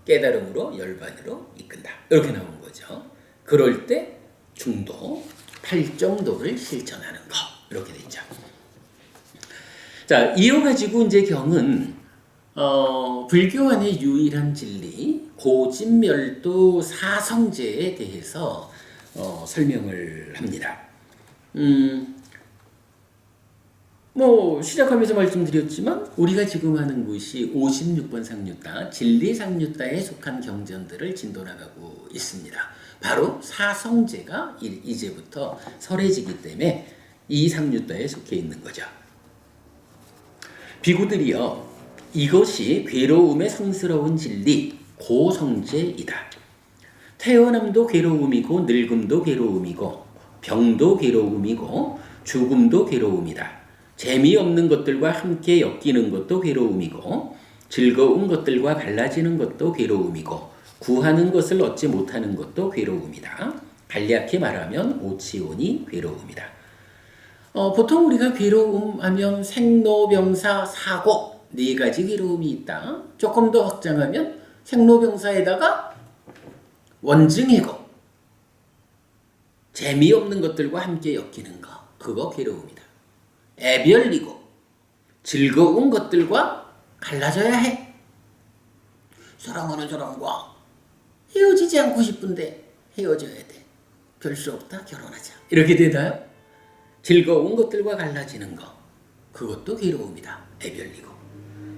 깨달음으로 열반으로 이끈다. 이렇게 나온 거죠. 그럴 때 중도, 팔정도를 실천하는 거 이렇게 되죠. 자, 이어가지고 이제 경은 불교 안의 유일한 진리 고진멸도 사성제에 대해서 설명을 합니다. 시작하면서 말씀드렸지만 우리가 지금 하는 것이 56번 상류타 진리상류타에 속한 경전들을 진도나가고 있습니다. 바로 사성제가 이제부터 설해지기 때문에 이 상류타에 속해 있는 거죠. 비구들이여 이것이 괴로움의 성스러운 진리 고성제이다. 태어남도 괴로움이고 늙음도 괴로움이고 병도 괴로움이고 죽음도 괴로움이다. 재미없는 것들과 함께 엮이는 것도 괴로움이고 즐거운 것들과 갈라지는 것도 괴로움이고 구하는 것을 얻지 못하는 것도 괴로움이다. 간략히 말하면 오치오니 괴로움이다. 보통 우리가 괴로움 하면 생로병사 사고 네 가지 괴로움이 있다. 조금 더 확장하면 생로병사에다가 원증이고 재미없는 것들과 함께 엮이는 거 그거 괴로움이다. 애별이고 즐거운 것들과 갈라져야 해. 사랑하는 사람과 헤어지지 않고 싶은데 헤어져야 돼. 별 수 없다 결혼하자. 이렇게 되나요? 즐거운 것들과 갈라지는 거 그것도 괴로움이다. 애별이고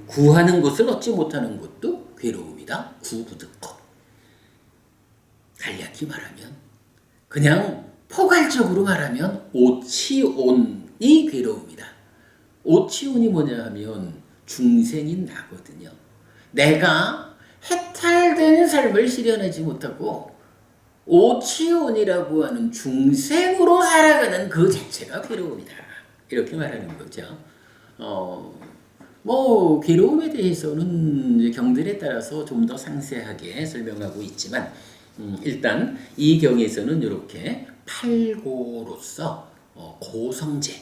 구하는 것을 얻지 못하는 것도 괴로움이다. 구부득고 간략히 말하면 그냥 포괄적으로 말하면 오치온이 괴로움이다. 오치온이 뭐냐 하면 중생인 나거든요. 내가 해탈된 삶을 실현하지 못하고 오치온이라고 하는 중생으로 살아가는 그 자체가 괴로움이다. 이렇게 말하는 거죠. 괴로움에 대해서는 이제 경들에 따라서 좀 더 상세하게 설명하고 있지만 일단 이 경에서는 이렇게 팔고로서 고성제,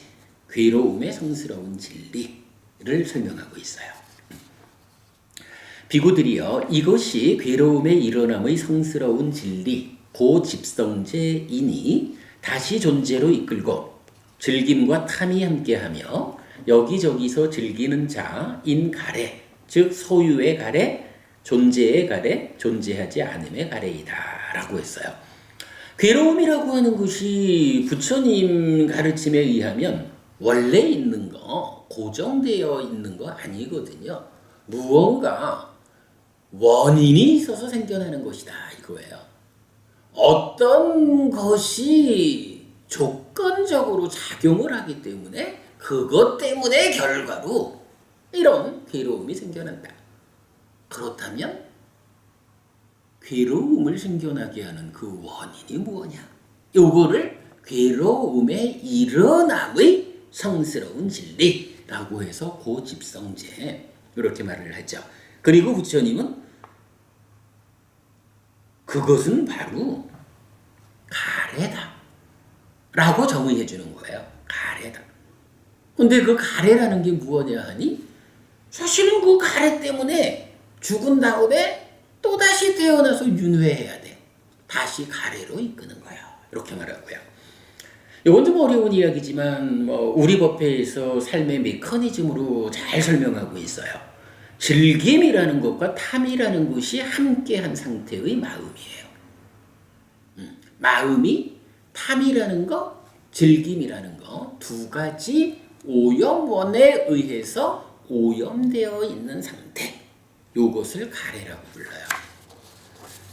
괴로움의 성스러운 진리를 설명하고 있어요. 비구들이여 이것이 괴로움의 일어남의 성스러운 진리 고집성제이니 다시 존재로 이끌고 즐김과 탐이 함께하며 여기저기서 즐기는 자인 가래 즉 소유의 가래 존재의 가래 존재하지 않음의 가래이다 라고 했어요. 괴로움이라고 하는 것이 부처님 가르침에 의하면 원래 있는 거 고정되어 있는 거 아니거든요. 무언가 원인이 있어서 생겨나는 것이다 이거예요. 어떤 것이 조건적으로 작용을 하기 때문에 그것 때문에 결과로 이런 괴로움이 생겨난다. 그렇다면 괴로움을 생겨나게 하는 그 원인이 무엇이냐? 요거를 괴로움의 일어남의 성스러운 진리라고 해서 고집성제 이렇게 말을 하죠. 그리고 부처님은 그것은 바로 가래다 라고 정의해 주는 거예요. 가래다. 근데 그 가래라는 게 무엇이냐 하니 사실은 그 가래 때문에 죽은 다음에 또다시 태어나서 윤회해야 돼. 다시 가래로 이끄는 거야. 이렇게 말하고요. 이건 좀 어려운 이야기지만 우리 법회에서 삶의 메커니즘으로 잘 설명하고 있어요. 즐김이라는 것과 탐이라는 것이 함께한 상태의 마음이에요. 마음이 탐이라는 것, 즐김이라는 것 두 가지 오염원에 의해서 오염되어 있는 상태. 요것을 가래라고 불러요.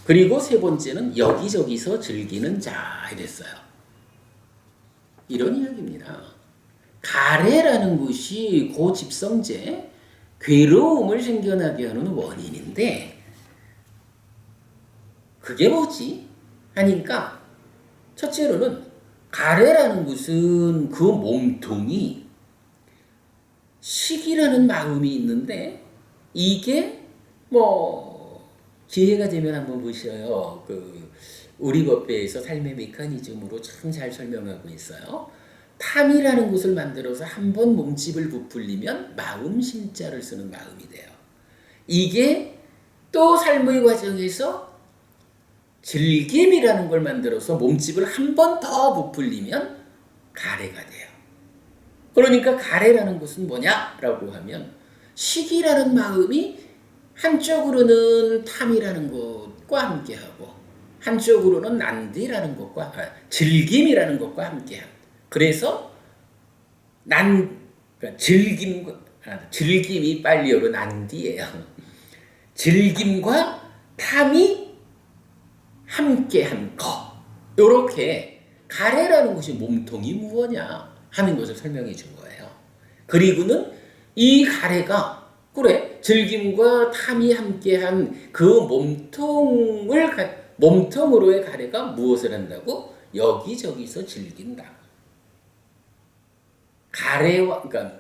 그리고 세 번째는 여기저기서 즐기는 자 이랬어요. 이런 이야기입니다. 가래라는 것이 고집성제, 괴로움을 생겨나게 하는 원인인데 그게 뭐지? 하니까 첫째로는 가래라는 것은 그 몸통이 식이라는 마음이 있는데 이게 기회가 되면 한번 보셔요. 우리 법배에서 삶의 메커니즘으로 참 잘 설명하고 있어요. 탐이라는 것을 만들어서 한번 몸집을 부풀리면 마음 심자를 쓰는 마음이 돼요. 이게 또 삶의 과정에서 즐김이라는 걸 만들어서 몸집을 한 번 더 부풀리면 가래가 돼요. 그러니까 가래라는 것은 뭐냐라고 하면 식이라는 마음이 한쪽으로는 탐이라는 것과 함께하고 한쪽으로는 난디라는 것과 즐김이라는 것과 함께하고 그래서 그러니까 즐김이 빨리어로 난디예요. 즐김과 탐이 함께한 것. 이렇게 가래라는 것이 몸통이 무엇냐 하는 것을 설명해 준 거예요. 그리고는 이 가래가 그래, 즐김과 탐이 함께한 그 몸통으로의 가래가 무엇을 한다고? 여기저기서 즐긴다. 그러니까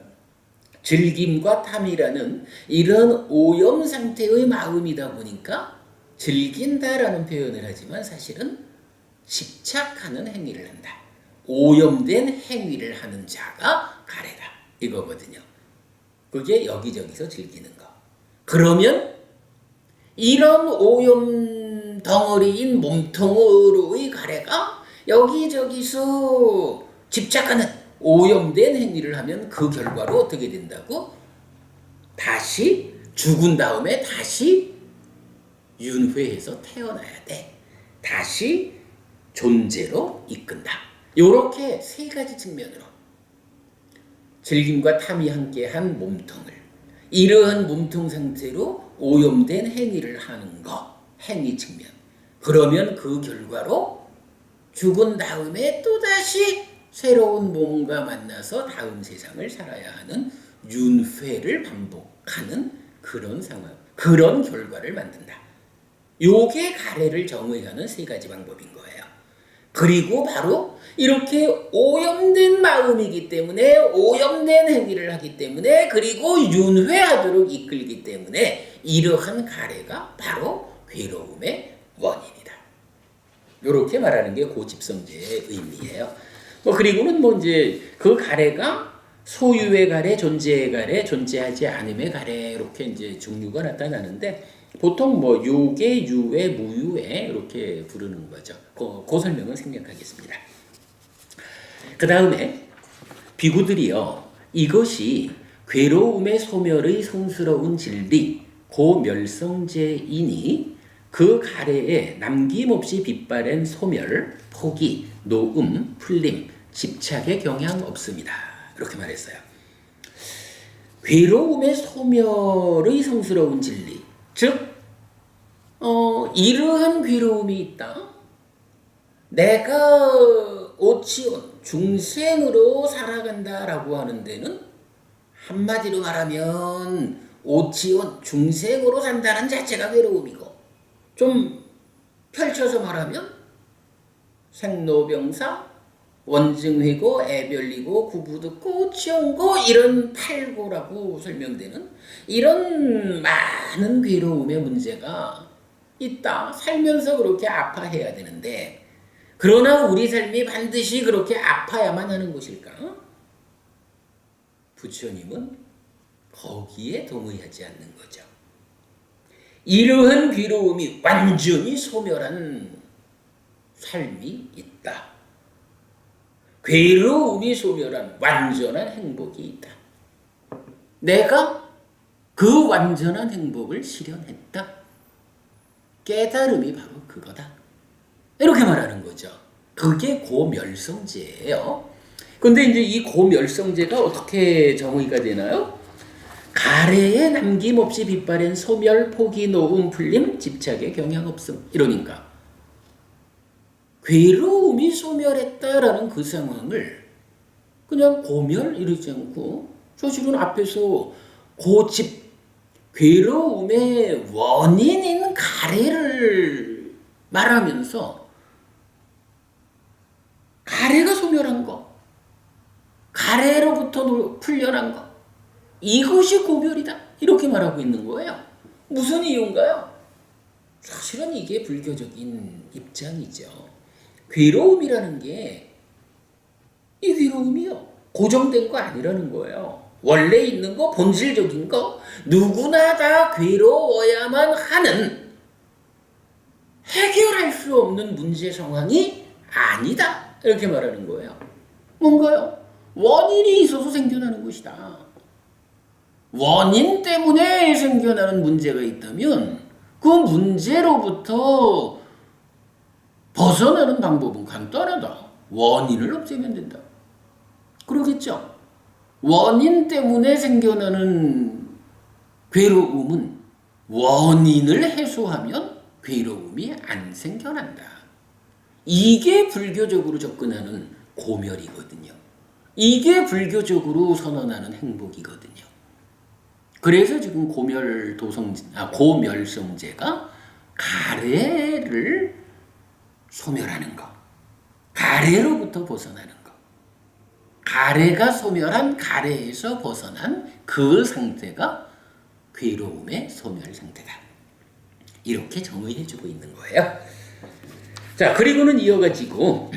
즐김과 탐이라는 이런 오염 상태의 마음이다 보니까 즐긴다라는 표현을 하지만 사실은 집착하는 행위를 한다. 오염된 행위를 하는 자가 가래다. 이거거든요. 그게 여기저기서 즐기는 거. 그러면 이런 오염 덩어리인 몸통으로의 가래가 여기저기서 집착하는 오염된 행위를 하면 그 결과로 어떻게 된다고? 다시 죽은 다음에 다시 윤회해서 태어나야 돼. 다시 존재로 이끈다. 이렇게 세 가지 측면으로 즐김과 탐이 함께한 몸통을, 이러한 몸통 상태로 오염된 행위를 하는 거, 행위 측면. 그러면 그 결과로 죽은 다음에 또다시 새로운 몸과 만나서 다음 세상을 살아야 하는 윤회를 반복하는 그런 상황, 그런 결과를 만든다. 요게 가래를 정의하는 세 가지 방법인 거예요. 그리고 바로 이렇게 오염된 마음이기 때문에, 오염된 행위를 하기 때문에, 그리고 윤회하도록 이끌기 때문에 이러한 가래가 바로 괴로움의 원인이다. 이렇게 말하는 게 고집성제의 의미예요. 그리고는 이제 그 가래가 소유의 가래, 존재의 가래, 존재하지 않음의 가래, 이렇게 이제 종류가 나타나는데 보통 요계, 유회, 무유회 이렇게 부르는 거죠. 그 설명은 생략하겠습니다. 그 다음에 비구들이요, 이것이 괴로움의 소멸의 성스러운 진리, 고멸성제이니 그 가래에 남김없이 빛바랜 소멸, 포기, 노음, 풀림, 집착의 경향 없습니다. 이렇게 말했어요. 괴로움의 소멸의 성스러운 진리, 즉 이러한 괴로움이 있다. 내가 오치온 중생으로 살아간다라고 하는 데는 한마디로 말하면 오치온 중생으로 산다는 자체가 괴로움이고, 좀 펼쳐서 말하면 생로병사, 원증회고, 애별리고, 구부듣고, 오치온고, 이런 팔고라고 설명되는 이런 많은 괴로움의 문제가 있다. 살면서 그렇게 아파해야 되는데, 그러나 우리 삶이 반드시 그렇게 아파야만 하는 것일까? 부처님은 거기에 동의하지 않는 거죠. 이러한 괴로움이 완전히 소멸한 삶이 있다. 괴로움이 소멸한 완전한 행복이 있다. 내가 그 완전한 행복을 실현했다. 깨달음이 바로 그거다. 이렇게 말하는 거죠. 그게 고멸성제예요. 근데 이제 이 고멸성제가 어떻게 정의가 되나요? 가래에 남김없이 빛바랜 소멸, 포기, 노음, 풀림, 집착의 경향 없음. 이러니까 괴로움이 소멸했다라는 그 상황을 그냥 고멸 이러지 않고 사실은 앞에서 괴로움의 원인인 가래를 말하면서 가래가 소멸한 거, 가래로부터 풀려난 거, 이것이 고멸이다. 이렇게 말하고 있는 거예요. 무슨 이유인가요? 사실은 이게 불교적인 입장이죠. 괴로움이라는 게, 이 괴로움이요, 고정된 거 아니라는 거예요. 원래 있는 거, 본질적인 거, 누구나 다 괴로워야만 하는, 해결할 수 없는 문제 상황이 아니다. 이렇게 말하는 거예요. 뭔가요? 원인이 있어서 생겨나는 것이다. 원인 때문에 생겨나는 문제가 있다면 그 문제로부터 벗어나는 방법은 간단하다. 원인을 없애면 된다. 그러겠죠? 원인 때문에 생겨나는 괴로움은 원인을 해소하면 괴로움이 안 생겨난다. 이게 불교적으로 접근하는 고멸이거든요. 이게 불교적으로 선언하는 행복이거든요. 그래서 지금 고멸성제가 가래를 소멸하는 거, 가래로부터 벗어나는 거, 가래가 소멸한 가래에서 벗어난 그 상태가 괴로움의 소멸 상태다. 이렇게 정의해주고 있는 거예요. 자, 그리고는 이어가지고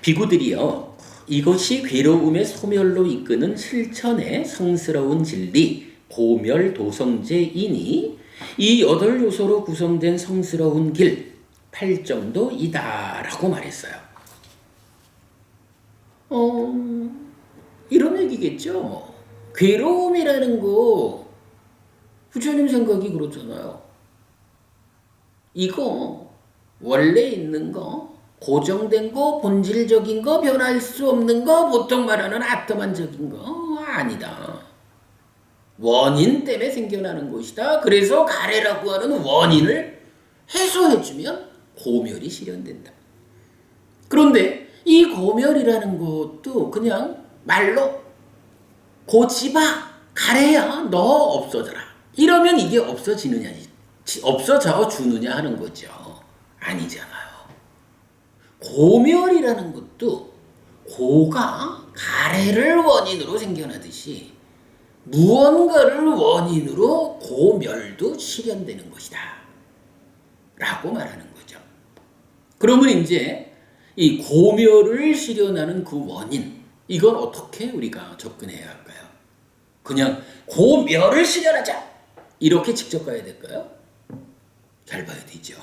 비구들이요, 이것이 괴로움의 소멸로 이끄는 실천의 성스러운 진리 고멸도성제이니 이 8요소로 구성된 성스러운 길 8정도이다라고 말했어요. 이런 얘기겠죠. 괴로움이라는 거 부처님 생각이 그렇잖아요. 이거 원래 있는 거, 고정된 거, 본질적인 거, 변할 수 없는 거, 보통 말하는 아트만적인 거 아니다. 원인 때문에 생겨나는 것이다. 그래서 가래라고 하는 원인을 해소해주면 고멸이 실현된다. 그런데 이 고멸이라는 것도 그냥 말로 고집아, 가래야, 너 없어져라. 이러면 이게 없어지느냐, 없어져 주느냐 하는 거죠. 아니잖아요. 고멸이라는 것도 고가 가래를 원인으로 생겨나듯이 무언가를 원인으로 고멸도 실현되는 것이다 라고 말하는 거죠. 그러면 이제 이 고멸을 실현하는 그 원인, 이건 어떻게 우리가 접근해야 할까요? 그냥 고멸을 실현하자 이렇게 직접 가야 될까요? 잘 봐야 되죠.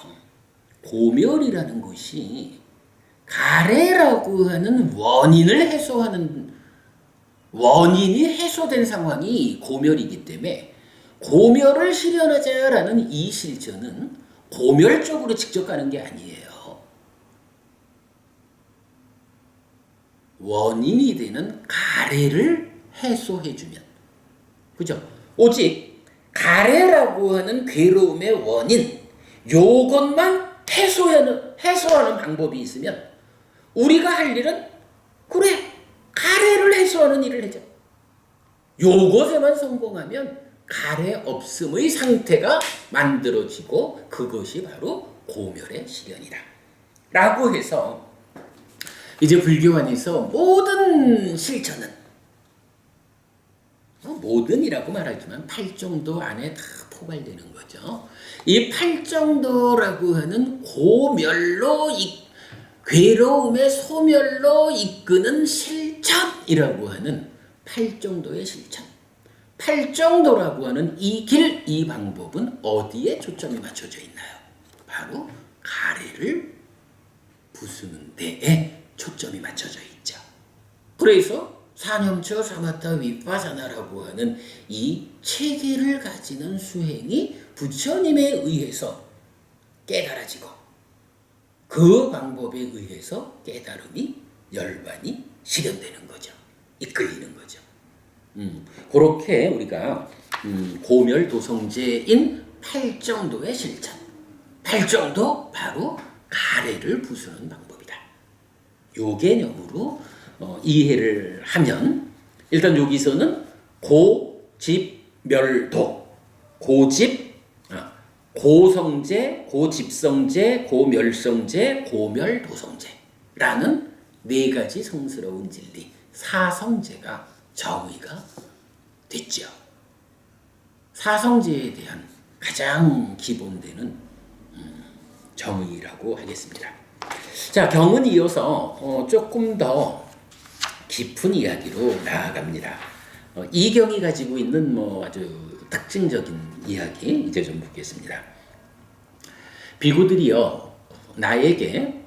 고멸이라는 것이 가래라고 하는 원인을 해소하는, 원인이 해소된 상황이 고멸이기 때문에 고멸을 실현하자라는 이 실천은 고멸 쪽으로 직접 가는 게 아니에요. 원인이 되는 가래를 해소해주면, 그죠? 오직 가래라고 하는 괴로움의 원인, 요것만 해소하는 방법이 있으면 우리가 할 일은 그래, 가래를 해소하는 일을 하자. 요것에만 성공하면 가래 없음의 상태가 만들어지고 그것이 바로 고멸의 실현이다 라고 해서 이제 불교 안에서 모든 실천은, 모든이라고 말하지만 8정도 안에 다 포괄되는 거죠. 이 8정도라고 하는 괴로움의 소멸로 이끄는 실천이라고 하는 8정도의 실천. 8정도라고 하는 이 길, 이 방법은 어디에 초점이 맞춰져 있나요? 바로 가래를 부수는 데에 초점이 맞춰져 있죠. 그래서 사념처 사마타 위파사나라고 하는 이 체계를 가지는 수행이 부처님에 의해서 깨달아지고 그 방법에 의해서 깨달음이, 열반이 실현되는 거죠. 이끌리는 거죠. 그렇게 우리가 고멸도성제인 8정도의 실천, 8정도 바로 가래를 부수는 방법이다. 요 개념으로 이해를 하면 일단 여기서는 고집멸도, 고성제, 고집성제, 고멸성제, 고멸도성제라는 4가지 성스러운 진리, 4성제가 정의가 됐죠. 4성제에 대한 가장 기본되는 정의라고 하겠습니다. 자, 경은 이어서 조금 더 깊은 이야기로 나아갑니다. 이 경이 가지고 있는 아주 특징적인 이야기 이제 좀 보겠습니다. 비구들이여, 나에게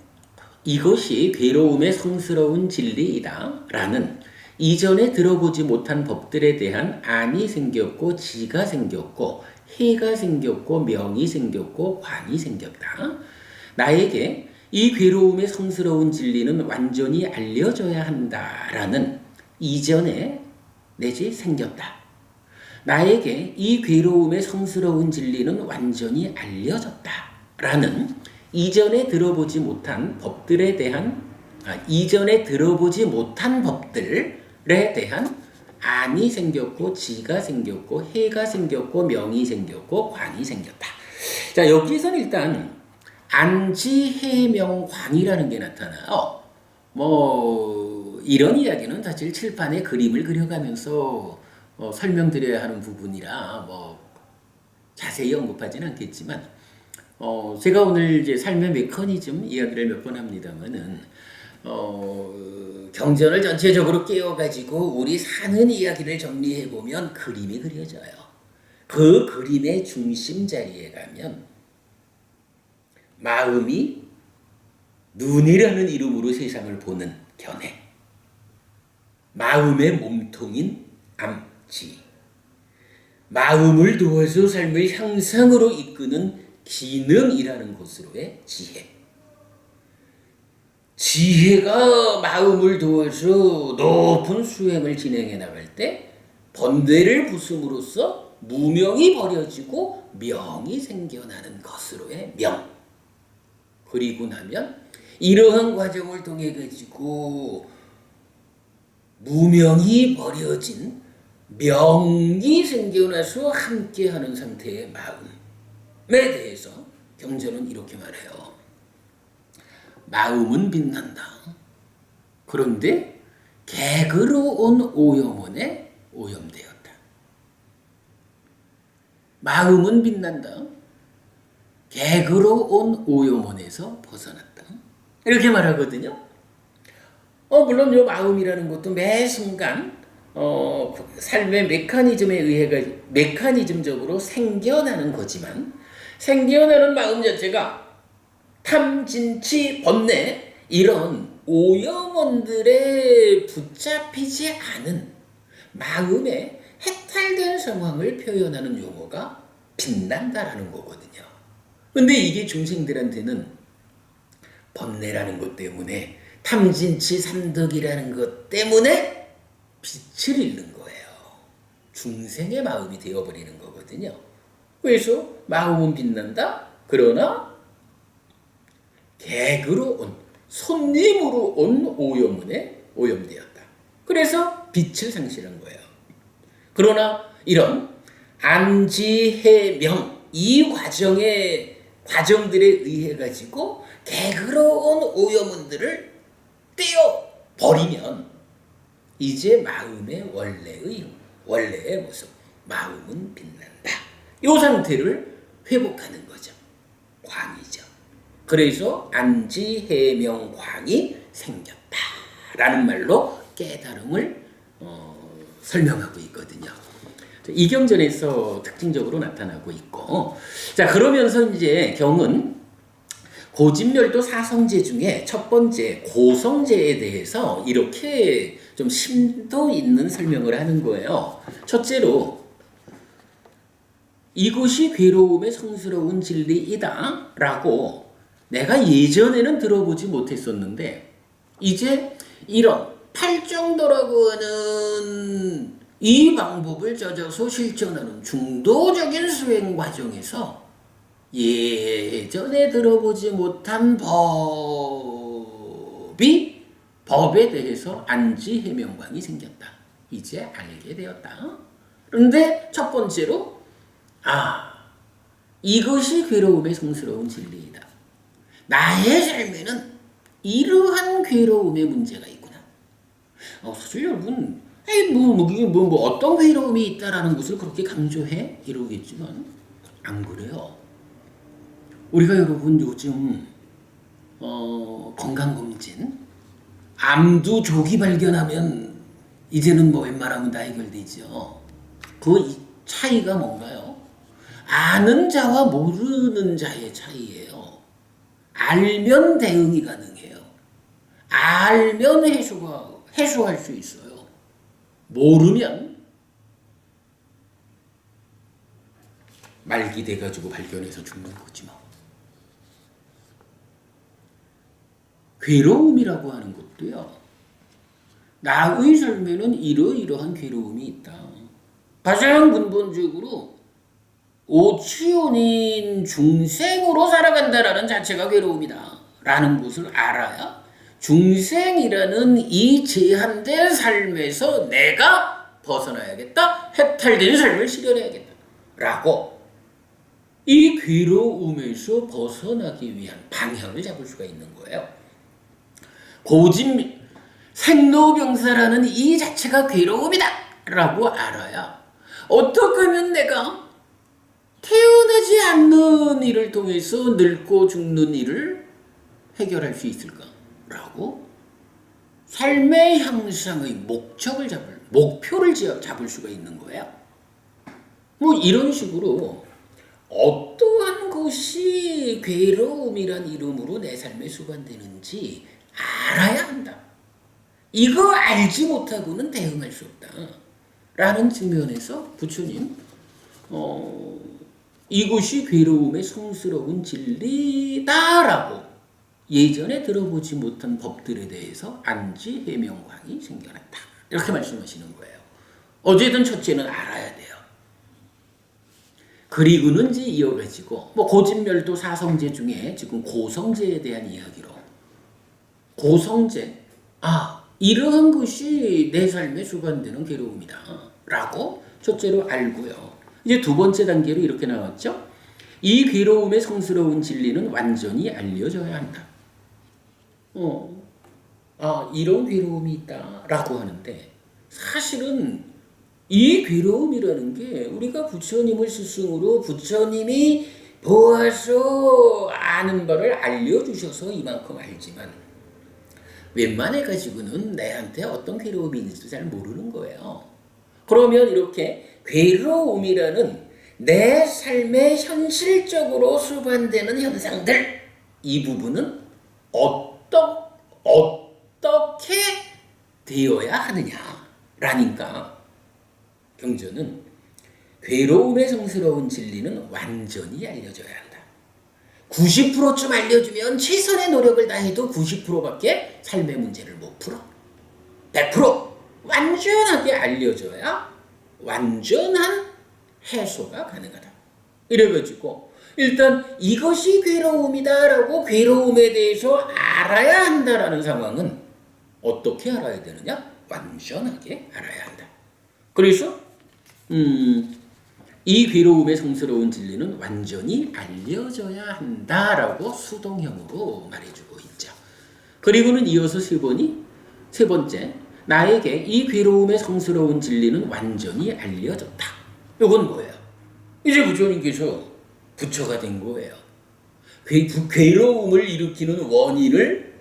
이것이 괴로움의 성스러운 진리이다 라는 이전에 들어보지 못한 법들에 대한 안이 생겼고, 지가 생겼고, 해가 생겼고, 명이 생겼고, 관이 생겼다. 나에게 이 괴로움의 성스러운 진리는 완전히 알려져야 한다라는 이전에 내지 생겼다. 나에게 이 괴로움의 성스러운 진리는 완전히 알려졌다라는 이전에 들어보지 못한 법들에 대한 법들에 대한 안이 생겼고 지가 생겼고 해가 생겼고 명이 생겼고 광이 생겼다. 자, 여기서는 일단 안지해명광이라는 게 나타나요. 뭐 이런 이야기는 사실 칠판에 그림을 그려가면서 설명드려야 하는 부분이라 뭐 자세히 언급하지는 않겠지만 제가 오늘 이제 삶의 메커니즘 이야기를 몇 번 합니다만은 경전을 전체적으로 깨워가지고 우리 사는 이야기를 정리해 보면 그림이 그려져요. 그 그림의 중심 자리에 가면 마음이 눈이라는 이름으로 세상을 보는 견해, 마음의 몸통인 암지, 마음을 도와서 삶을 향상으로 이끄는 기능이라는 곳으로의 지혜, 지혜가 마음을 도와서 높은 수행을 진행해 나갈 때 번뇌를 부숨으로써 무명이 버려지고 명이 생겨나는 것으로의 명. 그리고 나면 이러한 과정을 통해 가지고 무명이 버려진 명이 생겨나서 함께하는 상태의 마음에 대해서 경전은 이렇게 말해요. 마음은 빛난다. 그런데 객으로 온 오염원에 오염되었다. 마음은 빛난다. 객으로 온 오염원에서 벗어났다. 이렇게 말하거든요. 물론 이 마음이라는 것도 매 순간 삶의 메커니즘적으로 생겨나는 거지만 생겨나는 마음 자체가 탐, 진치, 번뇌 이런 오염원들에 붙잡히지 않은 마음의 해탈된 상황을 표현하는 용어가 빛난다라는 거거든요. 근데 이게 중생들한테는 번뇌라는 것 때문에 탐진치 삼덕이라는 것 때문에 빛을 잃는 거예요. 중생의 마음이 되어버리는 거거든요. 그래서 마음은 빛난다. 그러나 객으로 온, 손님으로 온 오염원에 오염되었다. 그래서 빛을 상실한 거예요. 그러나 이런 안지해명 이 과정들에 의해 가지고 객으로 온 오염원들을 떼어 버리면 이제 마음의 원래의 모습, 마음은 빛난다. 이 상태를 회복하는 거죠. 광이죠. 그래서 안지해명광이 생겼다라는 말로 깨달음을 설명하고 있거든요. 이경전에서 특징적으로 나타나고 있고, 자 그러면서 이제 경은 고진멸도 사성제 중에 첫 번째 고성제에 대해서 이렇게 좀 심도 있는 설명을 하는 거예요. 첫째로 이것이 괴로움의 성스러운 진리이다 라고 내가 예전에는 들어보지 못했었는데 이제 이런 팔정도라고 하는 이 방법을 젖어서 실천하는 중도적인 수행 과정에서 예전에 들어보지 못한 법에 대해서 안지해명광이 생겼다. 이제 알게 되었다. 그런데 첫 번째로 이것이 괴로움의 성스러운 진리이다. 나의 삶에는 이러한 괴로움의 문제가 있구나. 사실 여러분 어떤 괴로움이 있다라는 것을 그렇게 강조해 이러겠지만 안 그래요. 우리가 여러분 요즘 건강검진 암두 조기 발견하면 이제는 뭐 웬만하면 다 해결되죠. 그 차이가 뭔가요? 아는 자와 모르는 자의 차이예요. 알면 대응이 가능해요. 알면 해소할 수 있어요. 모르면 말기 돼가지고 발견해서 죽는 거지 뭐. 괴로움이라고 하는 것도요. 나의 삶에는 이러이러한 괴로움이 있다. 가장 근본적으로 오치온인 중생으로 살아간다라는 자체가 괴로움이다. 라는 것을 알아야 중생이라는 이 제한된 삶에서 내가 벗어나야겠다. 해탈된 삶을 실현해야겠다. 라고 이 괴로움에서 벗어나기 위한 방향을 잡을 수가 있는 거예요. 고집, 생로병사라는 이 자체가 괴로움이다 라고 알아야 어떻게 하면 내가 태어나지 않는 일을 통해서 늙고 죽는 일을 해결할 수 있을까? 라고 삶의 향상의 목표를 잡을 수가 있는 거예요. 뭐 이런 식으로 어떠한 것이 괴로움이란 이름으로 내 삶에 수반되는지 알아야 한다. 이거 알지 못하고는 대응할 수 없다. 라는 측면에서 부처님 이것이 괴로움의 성스러운 진리다라고 예전에 들어보지 못한 법들에 대해서 안지 해명광이 생겨났다. 이렇게 말씀하시는 거예요. 어쨌든 첫째는 알아야 돼요. 그리고는 이제 이어가지고 뭐 고진멸도 사성제 중에 지금 고성제에 대한 이야기로 고성제 이러한 것이 내 삶에 수반되는 괴로움이다 라고 첫째로 알고요. 이제 두 번째 단계로 이렇게 나왔죠. 이 괴로움의 성스러운 진리는 완전히 알려져야 한다. 이런 괴로움이 있다 라고 하는데 사실은 이 괴로움이라는 게 우리가 부처님을 스승으로 부처님이 보아서 아는 바를 알려주셔서 이만큼 알지만 웬만해 가지고는 내한테 어떤 괴로움이 있는지도 잘 모르는 거예요. 그러면 이렇게 괴로움이라는 내 삶에 현실적으로 수반되는 현상들 이 부분은 어떻게 되어야 하느냐라니까 경전은 괴로움의 성스러운 진리는 완전히 알려져야 한다. 90%쯤 알려주면 최선의 노력을 다해도 90%밖에 삶의 문제를 못 풀어. 100% 완전하게 알려줘야 완전한 해소가 가능하다. 이래가지고 일단 이것이 괴로움이다라고 괴로움에 대해서 알아야 한다라는 상황은 어떻게 알아야 되느냐? 완전하게 알아야 한다. 그래서 이 괴로움의 성스러운 진리는 완전히 알려져야 한다라고 수동형으로 말해주고 있죠. 그리고는 이어서 세 번째, 나에게 이 괴로움의 성스러운 진리는 완전히 알려졌다. 이건 뭐예요? 이제 부처님께서 부처가 된 거예요. 괴로움을 일으키는 원인을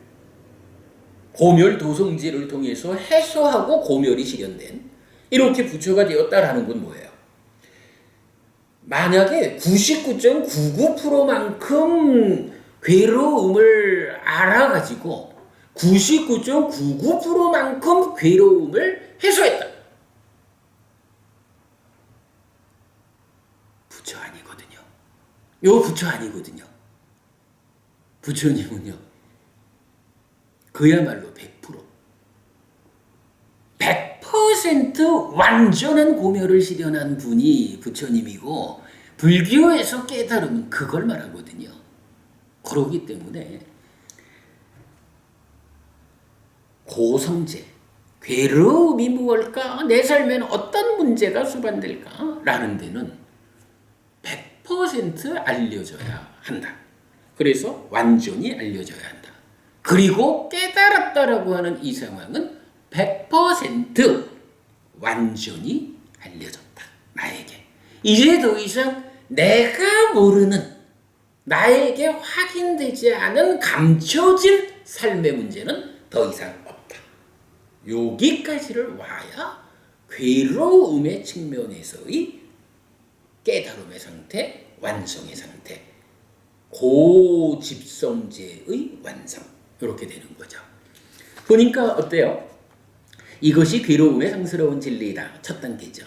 고멸도성제를 통해서 해소하고 고멸이 실현된 이렇게 부처가 되었다라는 건 뭐예요? 만약에 99.99%만큼 괴로움을 알아가지고 99.99%만큼 괴로움을 해소했다. 부처 아니거든요. 요 부처 아니거든요. 부처님은요. 그야말로 100% 완전한 고멸을 실현한 분이 부처님이고 불교에서 깨달으면 그걸 말하거든요. 그렇기 때문에 고성제, 괴로움이 무엇일까? 내 삶에는 어떤 문제가 수반될까? 라는 데는 100% 알려져야 한다. 그래서 완전히 알려져야 한다. 그리고 깨달았다라고 하는 이 상황은 100% 완전히 알려졌다. 나에게. 이제 더 이상 내가 모르는 나에게 확인되지 않은 감춰진 삶의 문제는 더 이상 없다. 여기까지를 와야 괴로움의 측면에서의 깨달음의 상태, 완성의 상태, 고집성제의 완성 이렇게 되는 거죠. 보니까 어때요? 이것이 괴로움의 성스러운 진리다. 첫 단계죠.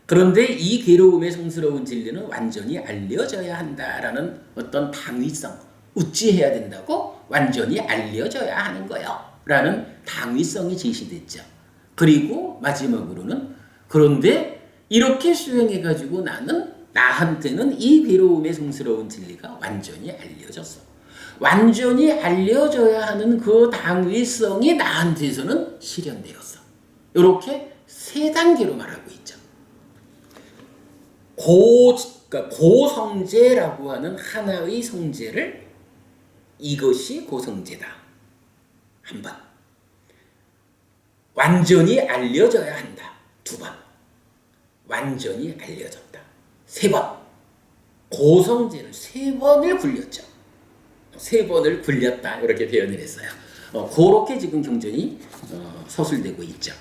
그런데 이 괴로움의 성스러운 진리는 완전히 알려져야 한다라는 어떤 당위성, 우찌해야 된다고 완전히 알려져야 하는 거요. 라는 당위성이 제시됐죠. 그리고 마지막으로는 그런데 이렇게 수행해가지고 나한테는 이 괴로움의 성스러운 진리가 완전히 알려졌어. 완전히 알려져야 하는 그 당위성이 나한테서는 실현되었어. 이렇게 세 단계로 말하고 있죠. 그러니까 고성제라고 하는 하나의 성제를 이것이 고성제다. 한 번. 완전히 알려져야 한다. 두 번. 완전히 알려졌다. 세 번. 고성제를 세 번을 굴렸죠. 세 번을 굴렸다. 이렇게 표현을 했어요. 그렇게 지금 경전이 서술되고 있죠.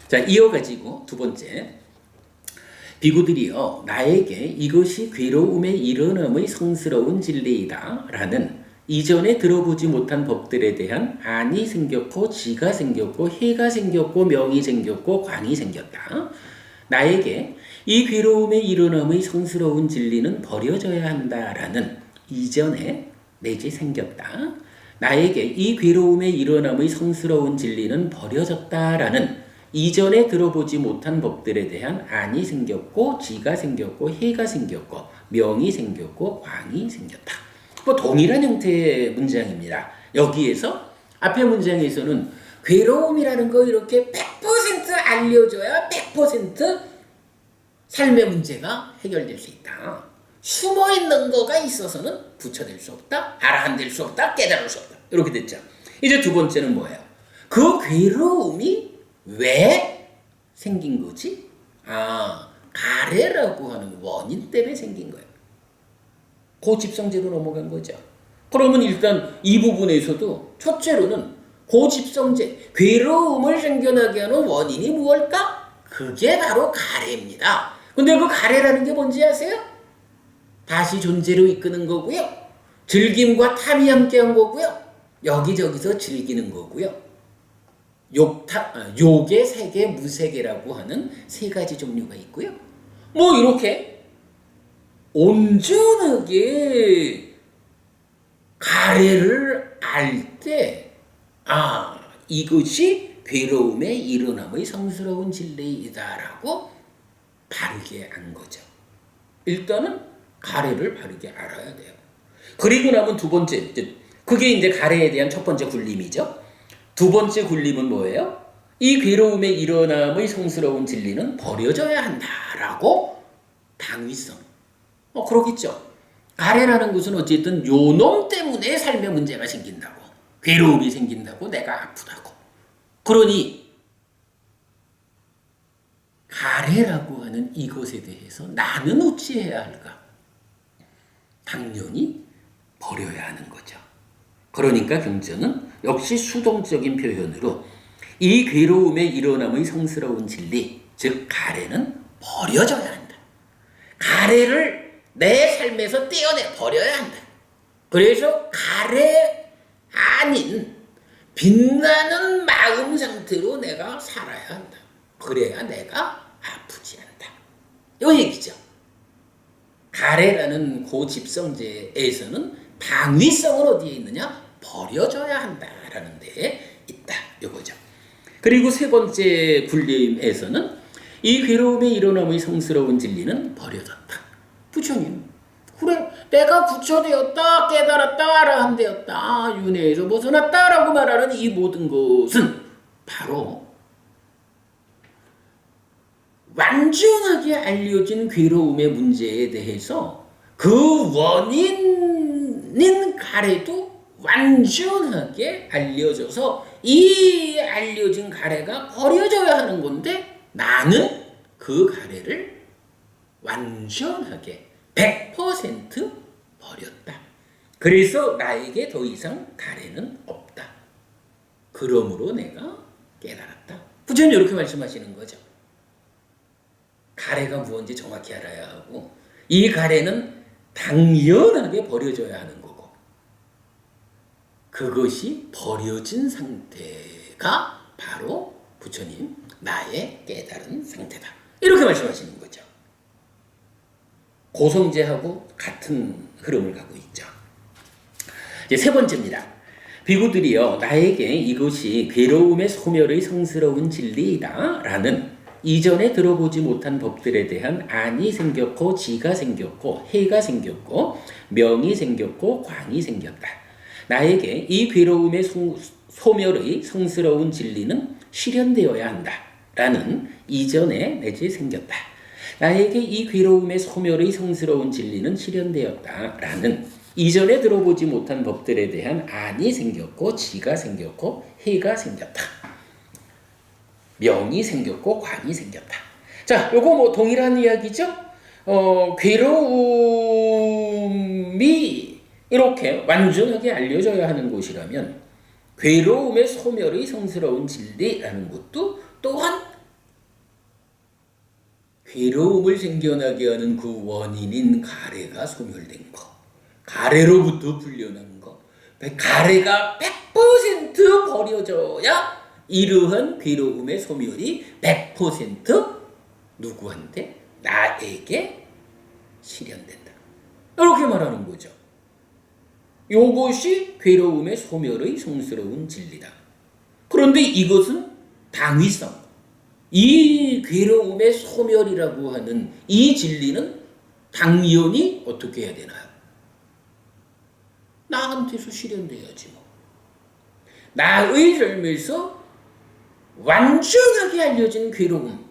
자, 이어가지고 두 번째. 비구들이여 나에게 이것이 괴로움의 일어남의 성스러운 진리이다 라는 이전에 들어보지 못한 법들에 대한 안이 생겼고 지가 생겼고 해가 생겼고 명이 생겼고 광이 생겼다. 나에게 이 괴로움의 일어남의 성스러운 진리는 버려져야 한다라는 이전에 내지 생겼다. 나에게 이 괴로움의 일어남의 성스러운 진리는 버려졌다라는 이전에 들어보지 못한 법들에 대한 안이 생겼고 지가 생겼고 해가 생겼고 명이 생겼고 광이 생겼다. 뭐 동일한 형태의 문장입니다. 여기에서 앞의 문장에서는 괴로움이라는 거 이렇게 100% 알려줘야 100% 삶의 문제가 해결될 수 있다. 숨어있는 거가 있어서는 부처될 수 없다. 아라한될 수 없다. 깨달을 수 없다. 이렇게 됐죠. 이제 두 번째는 뭐예요? 그 괴로움이 왜 생긴 거지? 가래라고 하는 원인 때문에 생긴 거예요. 고집성제로 넘어간 거죠. 그러면 일단 이 부분에서도 첫째로는 고집성제, 괴로움을 생겨나게 하는 원인이 무엇일까? 그게 바로 가래입니다. 근데 그 가래라는 게 뭔지 아세요? 다시 존재로 이끄는 거고요. 즐김과 탐이 함께한 거고요. 여기저기서 즐기는 거고요. 욕의 세계, 무세계라고 하는 세 가지 종류가 있고요. 뭐 이렇게 온전하게 가래를 알 때, 이것이 괴로움의 일어남의 성스러운 진리이다라고 바르게 안 거죠. 일단은 가래를 바르게 알아야 돼요. 그리고 나면 두 번째, 그게 이제 가래에 대한 첫 번째 굴림이죠. 두 번째 굴림은 뭐예요? 이 괴로움의 일어남의 성스러운 진리는 버려져야 한다라고 당위성. 그러겠죠. 가래라는 것은 어쨌든 요놈 때문에 삶의 문제가 생긴다고. 괴로움이 생긴다고 내가 아프다고. 그러니 가래라고 하는 이것에 대해서 나는 어찌해야 할까? 당연히 버려야 하는 거죠. 그러니까 경전은 역시 수동적인 표현으로 이 괴로움의 일어남의 성스러운 진리, 즉 가래는 버려져야 한다. 가래를 내 삶에서 떼어내 버려야 한다. 그래서 가래 아닌 빛나는 마음 상태로 내가 살아야 한다. 그래야 내가 아프지 않다. 이 얘기죠. 가래라는 고집성제에서는 당위성은 어디에 있느냐? 버려져야 한다라는 데에 있다. 이거죠. 그리고 세 번째 굴림에서는 이 괴로움의 일어남의 성스러운 진리는 버려졌다. 부처님, 그래 내가 부처되었다, 깨달았다, 아라한되었다, 윤회에서 벗어났다라고 말하는 이 모든 것은 바로 완전하게 알려진 괴로움의 문제에 대해서 그 원인인 가래도 완전하게 알려져서 이 알려진 가래가 버려져야 하는 건데 나는 그 가래를 완전하게 100% 버렸다. 그래서 나에게 더 이상 가래는 없다. 그러므로 내가 깨달았다. 부처님 이렇게 말씀하시는 거죠. 가래가 무엇인지 정확히 알아야 하고 이 가래는 당연하게 버려져야 하는 거고 그것이 버려진 상태가 바로 부처님 나의 깨달은 상태다. 이렇게 말씀하시는 거죠. 고성제하고 같은 흐름을 가고 있죠. 이제 세 번째입니다. 비구들이여 나에게 이것이 괴로움의 소멸의 성스러운 진리이다 라는 이전에 들어보지 못한 법들에 대한 안이 생겼고 지가 생겼고 해가 생겼고 명이 생겼고 광이 생겼다. 나에게 이 괴로움의 소멸의 성스러운 진리는 실현되어야 한다 라는 이전에 내지 생겼다. 나에게 이 괴로움의 소멸의 성스러운 진리는 실현되었다. 라는 이전에 들어보지 못한 법들에 대한 안이 생겼고 지가 생겼고 해가 생겼다. 명이 생겼고 관이 생겼다. 자, 요거 뭐 동일한 이야기죠? 괴로움이 이렇게 완전하게 알려져야 하는 곳이라면 괴로움의 소멸의 성스러운 진리라는 것도 또한 괴로움을 생겨나게 하는 그 원인인 가래가 소멸된 거, 가래로부터 풀려난 거, 가래가 100% 버려져야 이러한 괴로움의 소멸이 100% 누구한테? 나에게 실현된다. 이렇게 말하는 거죠. 이것이 괴로움의 소멸의 성스러운 진리다. 그런데 이것은 당위성, 이 괴로움의 소멸이라고 하는 이 진리는 당연히 어떻게 해야 되나요? 나한테서 실현돼야지 뭐. 나의 삶에서 완전하게 알려진 괴로움,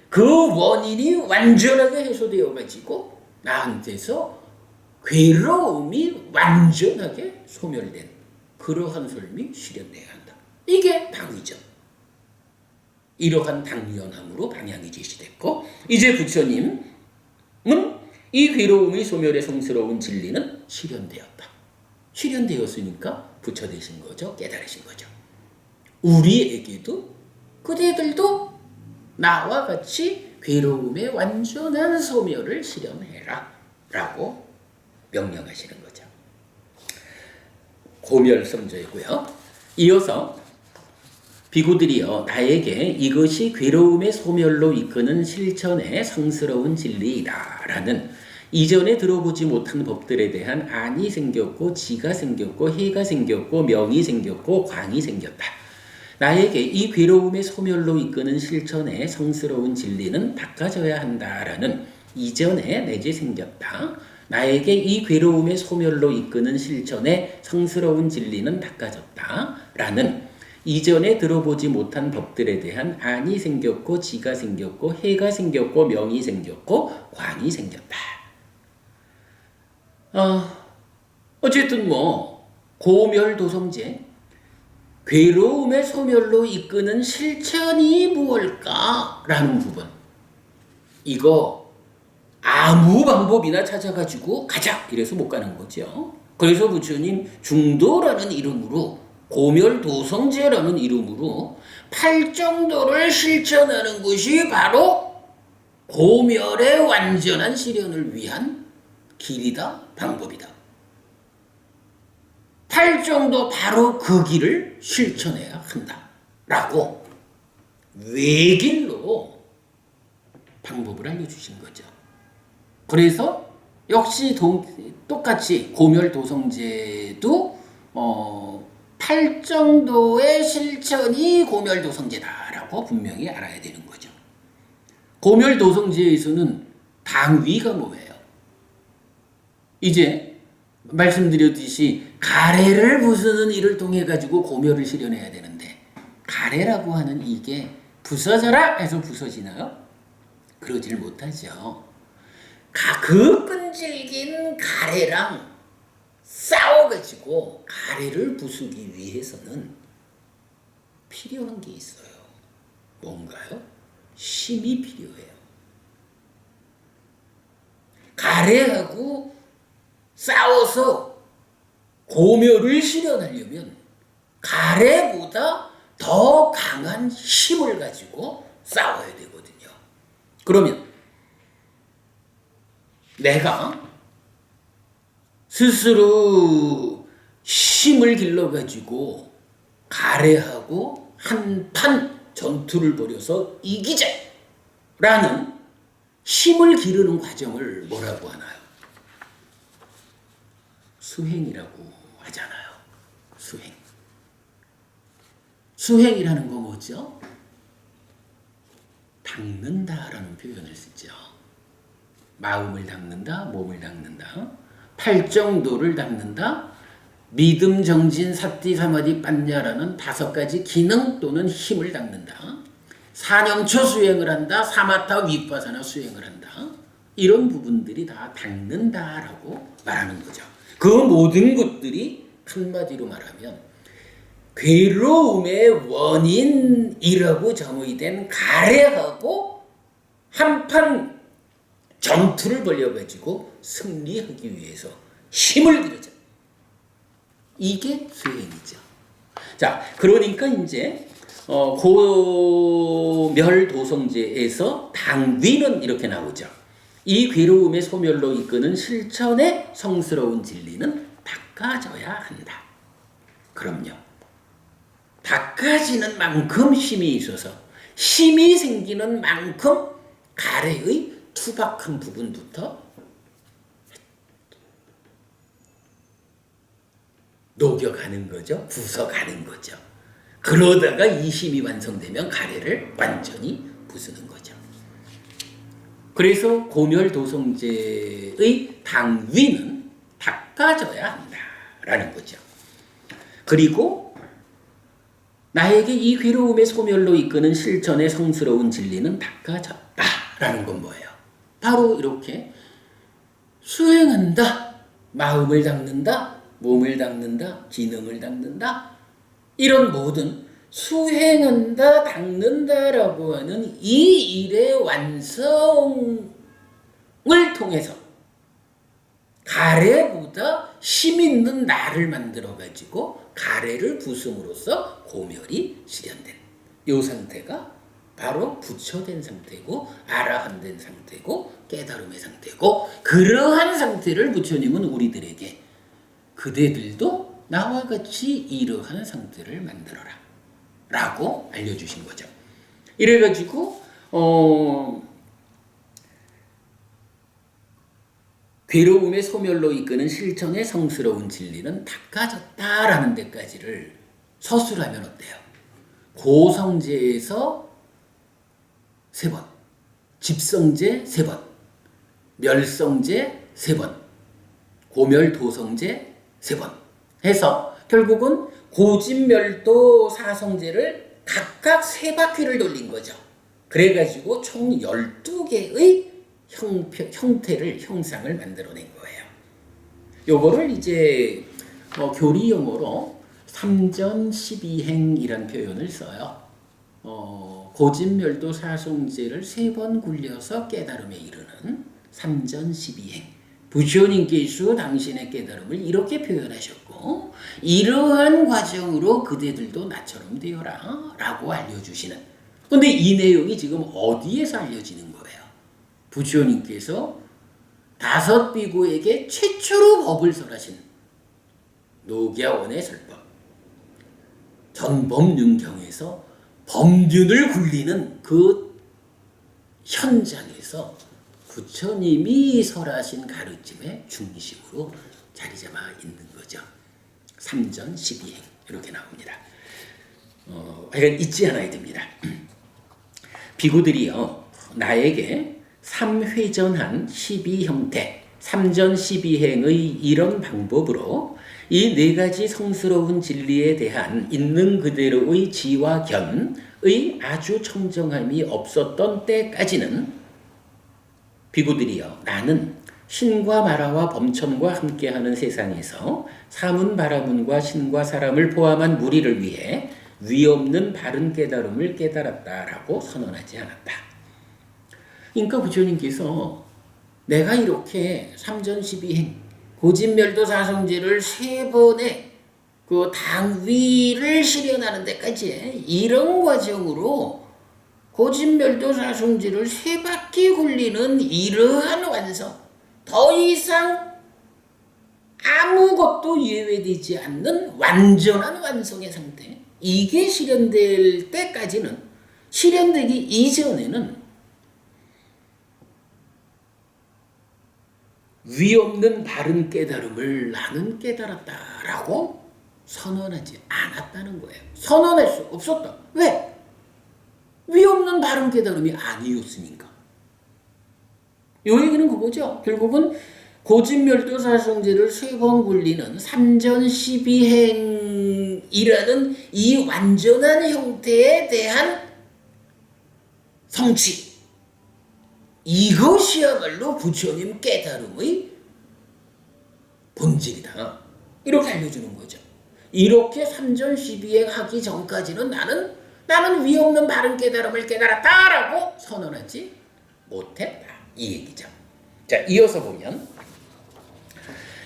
그 원인이 완전하게 해소되어 가지고 나한테서 괴로움이 완전하게 소멸된 그러한 삶이 실현돼야 한다. 이게 당위죠. 이러한 당연함으로 방향이 제시됐고, 이제 부처님은 이 괴로움의 소멸의 성스러운 진리는 실현되었다. 실현되었으니까 부처 되신 거죠. 깨달으신 거죠. 우리에게도 그대들도 나와 같이 괴로움의 완전한 소멸을 실현해라 라고 명령하시는 거죠. 고멸성조이고요. 이어서 비구들이여 나에게 이것이 괴로움의 소멸로 이끄는 실천의 성스러운 진리이다 라는 이전에 들어보지 못한 법들에 대한 안이 생겼고 지가 생겼고 해가 생겼고 명이 생겼고 광이 생겼다. 나에게 이 괴로움의 소멸로 이끄는 실천의 성스러운 진리는 닦아져야 한다라는 이전에 내지 생겼다. 나에게 이 괴로움의 소멸로 이끄는 실천의 성스러운 진리는 닦아졌다라는 이전에 들어보지 못한 법들에 대한 안이 생겼고 지가 생겼고 해가 생겼고 명이 생겼고 광이 생겼다. 어쨌든 뭐 고멸도성제 괴로움의 소멸로 이끄는 실천이 무엇일까라는 부분, 이거 아무 방법이나 찾아가지고 가자 이래서 못 가는 거죠. 그래서 부처님 중도라는 이름으로 고멸도성제라는 이름으로 팔정도를 실천하는 것이 바로 고멸의 완전한 실현을 위한 길이다, 방법이다. 팔정도 바로 그 길을 실천해야 한다라고 외길로 방법을 알려주신 거죠. 그래서 역시 똑같이 고멸도성제도 팔정도의 실천이 고멸도성제다라고 분명히 알아야 되는 거죠. 고멸도성제에서는 당위가 뭐예요? 이제 말씀드렸듯이 가래를 부수는 일을 통해 가지고 고멸을 실현해야 되는데, 가래라고 하는 이게 부서져라 해서 부서지나요? 그러질 못하죠. 그 끈질긴 가래랑 싸워가지고 가래를 부수기 위해서는 필요한 게 있어요. 뭔가요? 힘이 필요해요. 가래하고 싸워서 고멸을 실현하려면 가래보다 더 강한 힘을 가지고 싸워야 되거든요. 그러면 내가 스스로 힘을 길러가지고 가래하고 한판 전투를 벌여서 이기자라는 힘을 기르는 과정을 뭐라고 하나요? 수행이라고 하잖아요. 수행. 수행이라는 거 뭐죠? 닦는다라는 표현을 쓰죠. 마음을 닦는다, 몸을 닦는다, 팔정도를 닦는다, 믿음, 정진, 사띠, 사마디, 빠냐라는 5가지 기능 또는 힘을 닦는다. 사념처 수행을 한다, 사마타 위파사나 수행을 한다. 이런 부분들이 다 닦는다라고 말하는 거죠. 그 모든 것들이 한마디로 말하면 괴로움의 원인이라고 정의된 가래하고 한판 전투를 벌여가지고 승리하기 위해서 힘을 들여자. 이게 수행이죠. 자, 그러니까 이제 고멸도성제에서 당귀는 이렇게 나오죠. 이 괴로움의 소멸로 이끄는 실천의 성스러운 진리는 닦아져야 한다. 그럼요. 닦아지는 만큼 힘이 있어서 힘이 생기는 만큼 가래의 투박한 부분부터 녹여가는 거죠. 부숴가는 거죠. 그러다가 이 힘이 완성되면 가래를 완전히 부수는 거죠. 그래서 고멸도성제의 당위는 닦아져야 한다라는 거죠. 그리고 나에게 이 괴로움의 소멸로 이끄는 실천의 성스러운 진리는 닦아졌다라는 건 뭐예요? 바로 이렇게 수행한다. 마음을 닦는다. 몸을 닦는다. 기능을 닦는다. 이런 모든 수행한다, 닦는다라고 하는 이 일의 완성을 통해서 가래보다 힘 있는 나를 만들어가지고 가래를 부숨으로써 고멸이 실현된 이 상태가 바로 부처된 상태고 아라한된 상태고 깨달음의 상태고, 그러한 상태를 부처님은 우리들에게 그대들도 나와 같이 이러한 상태를 만들어라 라고 알려주신 거죠. 이래가지고 괴로움의 소멸로 이끄는 실천의 성스러운 진리는 닦아졌다라는 데까지를 서술하면 어때요? 고성제에서 3번, 집성제 3번, 멸성제 3번, 고멸도성제 3번 해서 결국은 고집멸도 사성제를 각각 3바퀴를 돌린 거죠. 그래가지고 총 12개의 형상을 만들어낸 거예요. 요거를 이제 교리 용어로 삼전12행이란 표현을 써요. 고집멸도 사성제를 3번 굴려서 깨달음에 이르는 삼전12행. 부처님께서 당신의 깨달음을 이렇게 표현하셨고, 이러한 과정으로 그대들도 나처럼 되어라 라고 알려주시는. 근데 이 내용이 지금 어디에서 알려지는 거예요? 부처님께서 5 비구에게 최초로 법을 설하신 녹야원의 설법 전법륜경에서 법륜을 굴리는 그 현장에서 부처님이 설하신 가르침의 중심으로 자리 잡아 있는 거죠. 삼전12행 이렇게 나옵니다. 하여간 잊지 않아야 됩니다. 비구들이요, 나에게 3회전한 12형태, 삼전12행의 이런 방법으로 이 4가지 성스러운 진리에 대한 있는 그대로의 지와 견의 아주 청정함이 없었던 때까지는 비구들이여, 나는 신과 마라와 범천과 함께하는 세상에서 사문바라문과 신과 사람을 포함한 무리를 위해 위없는 바른 깨달음을 깨달았다라고 선언하지 않았다. 그러니까 부처님께서 내가 이렇게 삼전12행 고집멸도 사성제를 3번의 그 당위를 실현하는 데까지 이런 과정으로 고집멸도 사성제를 3바퀴 굴리는 이러한 완성, 더 이상 아무것도 예외되지 않는 완전한 완성의 상태, 이게 실현될 때까지는, 실현되기 이전에는 위없는 바른 깨달음을 나는 깨달았다라고 선언하지 않았다는 거예요. 선언할 수 없었다. 왜? 위없는 바른 깨달음이 아니었으니까. 이 얘기는 그거죠. 결국은 고집멸도 사성제를 3번 굴리는 삼전12행이라는 이 완전한 형태에 대한 성취. 이것이야말로 부처님 깨달음의 본질이다. 이렇게 알려주는 거죠. 이렇게 삼전시비행 하기 전까지는 나는 위 없는 바른 깨달음을 깨달았다라고 선언하지 못했다. 이 얘기죠. 자, 이어서 보면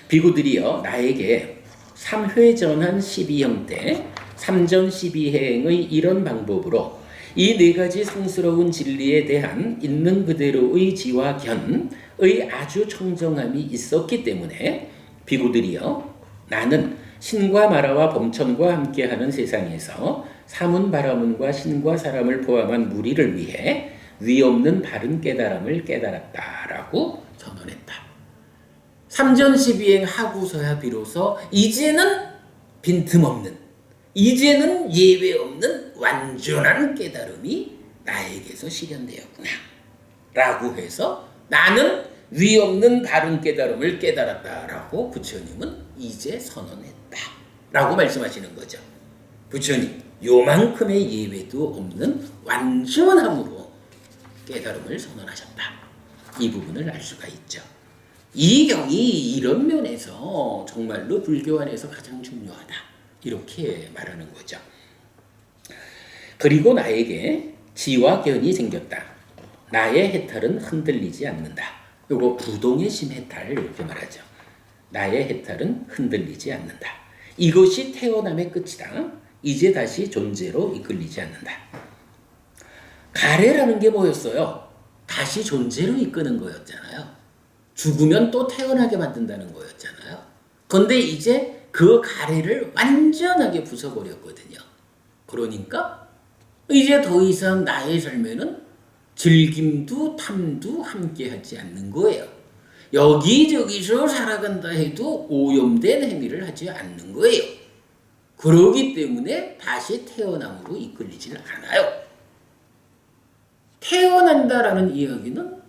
비구들이여 나에게 3회전한 12형 때 삼전시비행의 이런 방법으로 이 네 가지 성스러운 진리에 대한 있는 그대로의 지와 견의 아주 청정함이 있었기 때문에 비구들이여 나는 신과 마라와 범천과 함께하는 세상에서 사문 바라문과 신과 사람을 포함한 무리를 위해 위 없는 바른 깨달음을 깨달았다라고 선언했다. 삼전시비행 하고서야 비로소 이제는 빈틈없는, 이제는 예외 없는 완전한 깨달음이 나에게서 실현되었구나 라고 해서 나는 위 없는 바른 깨달음을 깨달았다라고 부처님은 이제 선언했다 라고 말씀하시는 거죠. 부처님 요만큼의 예외도 없는 완전함으로 깨달음을 선언하셨다. 이 부분을 알 수가 있죠. 이 경이 이런 면에서 정말로 불교 안에서 가장 중요하다. 이렇게 말하는 거죠. 그리고 나에게 지와 견이 생겼다. 나의 해탈은 흔들리지 않는다. 이거 부동의 심해탈 이렇게 말하죠. 나의 해탈은 흔들리지 않는다. 이것이 태어남의 끝이다. 이제 다시 존재로 이끌리지 않는다. 가래라는 게 뭐였어요? 다시 존재로 이끄는 거였잖아요. 죽으면 또 태어나게 만든다는 거였잖아요. 그런데 이제 그 가래를 완전하게 부숴버렸거든요. 그러니까 이제 더 이상 나의 삶에는 즐김도 탐도 함께하지 않는 거예요. 여기저기서 살아간다 해도 오염된 행위를 하지 않는 거예요. 그러기 때문에 다시 태어남으로 이끌리질 않아요. 태어난다라는 이야기는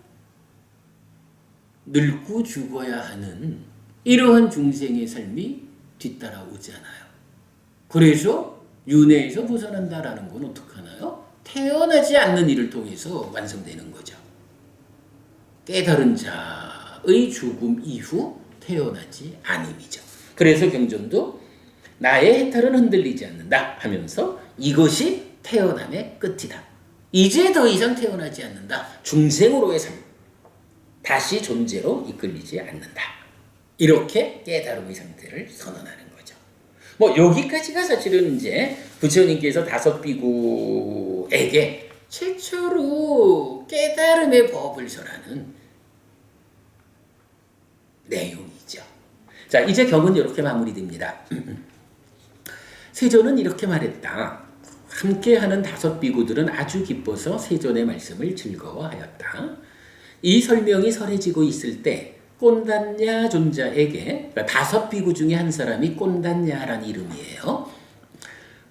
늙고 죽어야 하는 이러한 중생의 삶이 뒤따라오잖아요. 그래서 윤회에서 벗어난다라는 건 어떻게 하나요? 태어나지 않는 일을 통해서 완성되는 거죠. 깨달은 자의 죽음 이후 태어나지 않음이죠. 그래서 경전도 나의 해탈은 흔들리지 않는다 하면서 이것이 태어남의 끝이다. 이제 더 이상 태어나지 않는다. 중생으로의 삶. 다시 존재로 이끌리지 않는다. 이렇게 깨달음의 상태를 선언하는 거죠. 뭐 여기까지가 사실은 이제 부처님께서 다섯 비구에게 최초로 깨달음의 법을 설하는 내용이죠. 자, 이제 경은 이렇게 마무리됩니다. 세존은 이렇게 말했다. 함께하는 다섯 비구들은 아주 기뻐서 세존의 말씀을 즐거워하였다. 이 설명이 설해지고 있을 때 꼰단냐 존자에게, 그러니까 다섯 비구 중에 한 사람이 꼰단냐라는 이름이에요.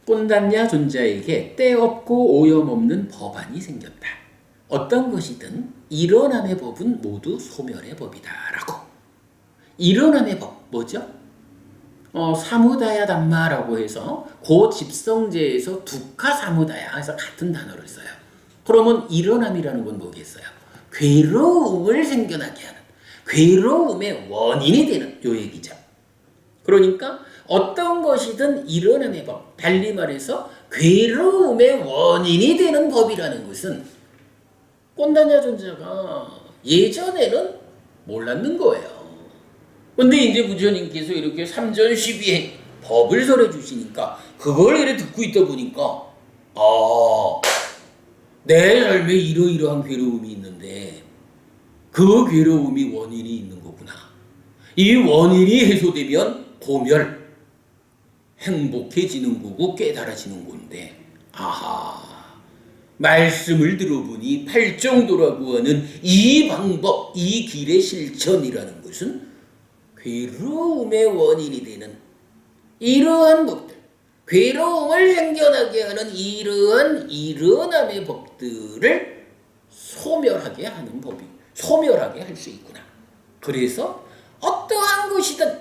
꼰단냐 존자에게 때 없고 오염 없는 법안이 생겼다. 어떤 것이든 일어남의 법은 모두 소멸의 법이다라고. 일어남의 법 뭐죠? 사무다야 담마라고 해서 고 집성제에서 두카 사무다야 해서 같은 단어를 써요. 그러면 일어남이라는 건 뭐겠어요? 괴로움을 생겨나게 하는, 괴로움의 원인이 되는 요 얘기죠. 그러니까 어떤 것이든 일어남의 법, 달리 말해서 괴로움의 원인이 되는 법이라는 것은 꼰단냐 존자가 예전에는 몰랐는 거예요. 근데 이제 부처님께서 이렇게 삼전시비행 법을 설해 주시니까 그걸 이렇게 듣고 있다 보니까 내 삶에 이러이러한 괴로움이 있는데 그 괴로움이 원인이 있는 거구나. 이 원인이 해소되면 고멸, 행복해지는 거고 깨달아지는 건데 말씀을 들어보니 팔정도라고 하는 이 방법, 이 길의 실천이라는 것은 괴로움의 원인이 되는 이러한 법들, 괴로움을 생겨나게 하는 이러한 일어남의 법들을 소멸하게 하는 법이, 소멸하게 할 수 있구나. 그래서 어떠한 것이든,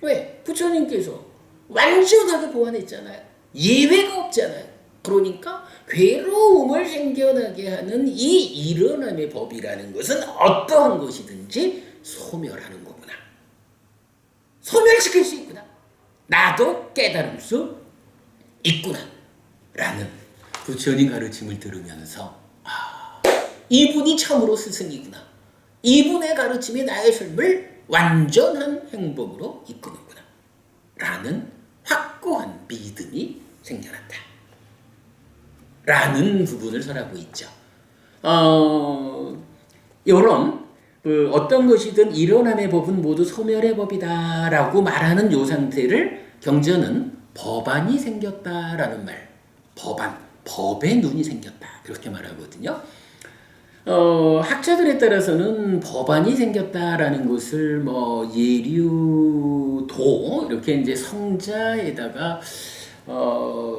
왜? 부처님께서 완전하게 보완했잖아요. 예외가 없잖아요. 그러니까 괴로움을 생겨나게 하는 이 일어남의 법이라는 것은 어떠한 것이든지 소멸하는 거구나. 소멸시킬 수 있구나. 나도 깨달을 수 있구나. 라는 부처님 가르침을 들으면서 이분이 참으로 스승이구나. 이분의 가르침이 나의 삶을 완전한 행복으로 이끄는구나. 라는 확고한 믿음이 생겨났다. 라는 부분을 설하고 있죠. 이런 어떤 것이든 일어남의 법은 모두 소멸의 법이다 라고 말하는 요 상태를 경전은 법안이 생겼다라는 말, 법안, 법의 눈이 생겼다 이렇게 말하거든요. 학자들에 따라서는 법안이 생겼다라는 것을 뭐 예류도 이렇게 이제 성자에다가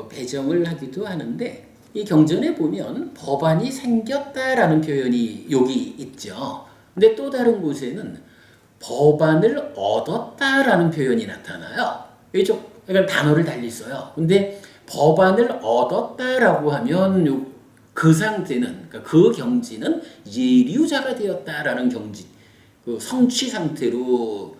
배정을 하기도 하는데 이 경전에 보면 법안이 생겼다라는 표현이 여기 있죠. 근데 또 다른 곳에는 법안을 얻었다라는 표현이 나타나요. 그러니까 단어를 달리 써요. 근데 법안을 얻었다라고 하면 그 상태는, 그러니까 그 경지는 예류자가 되었다라는 경지, 그 성취 상태로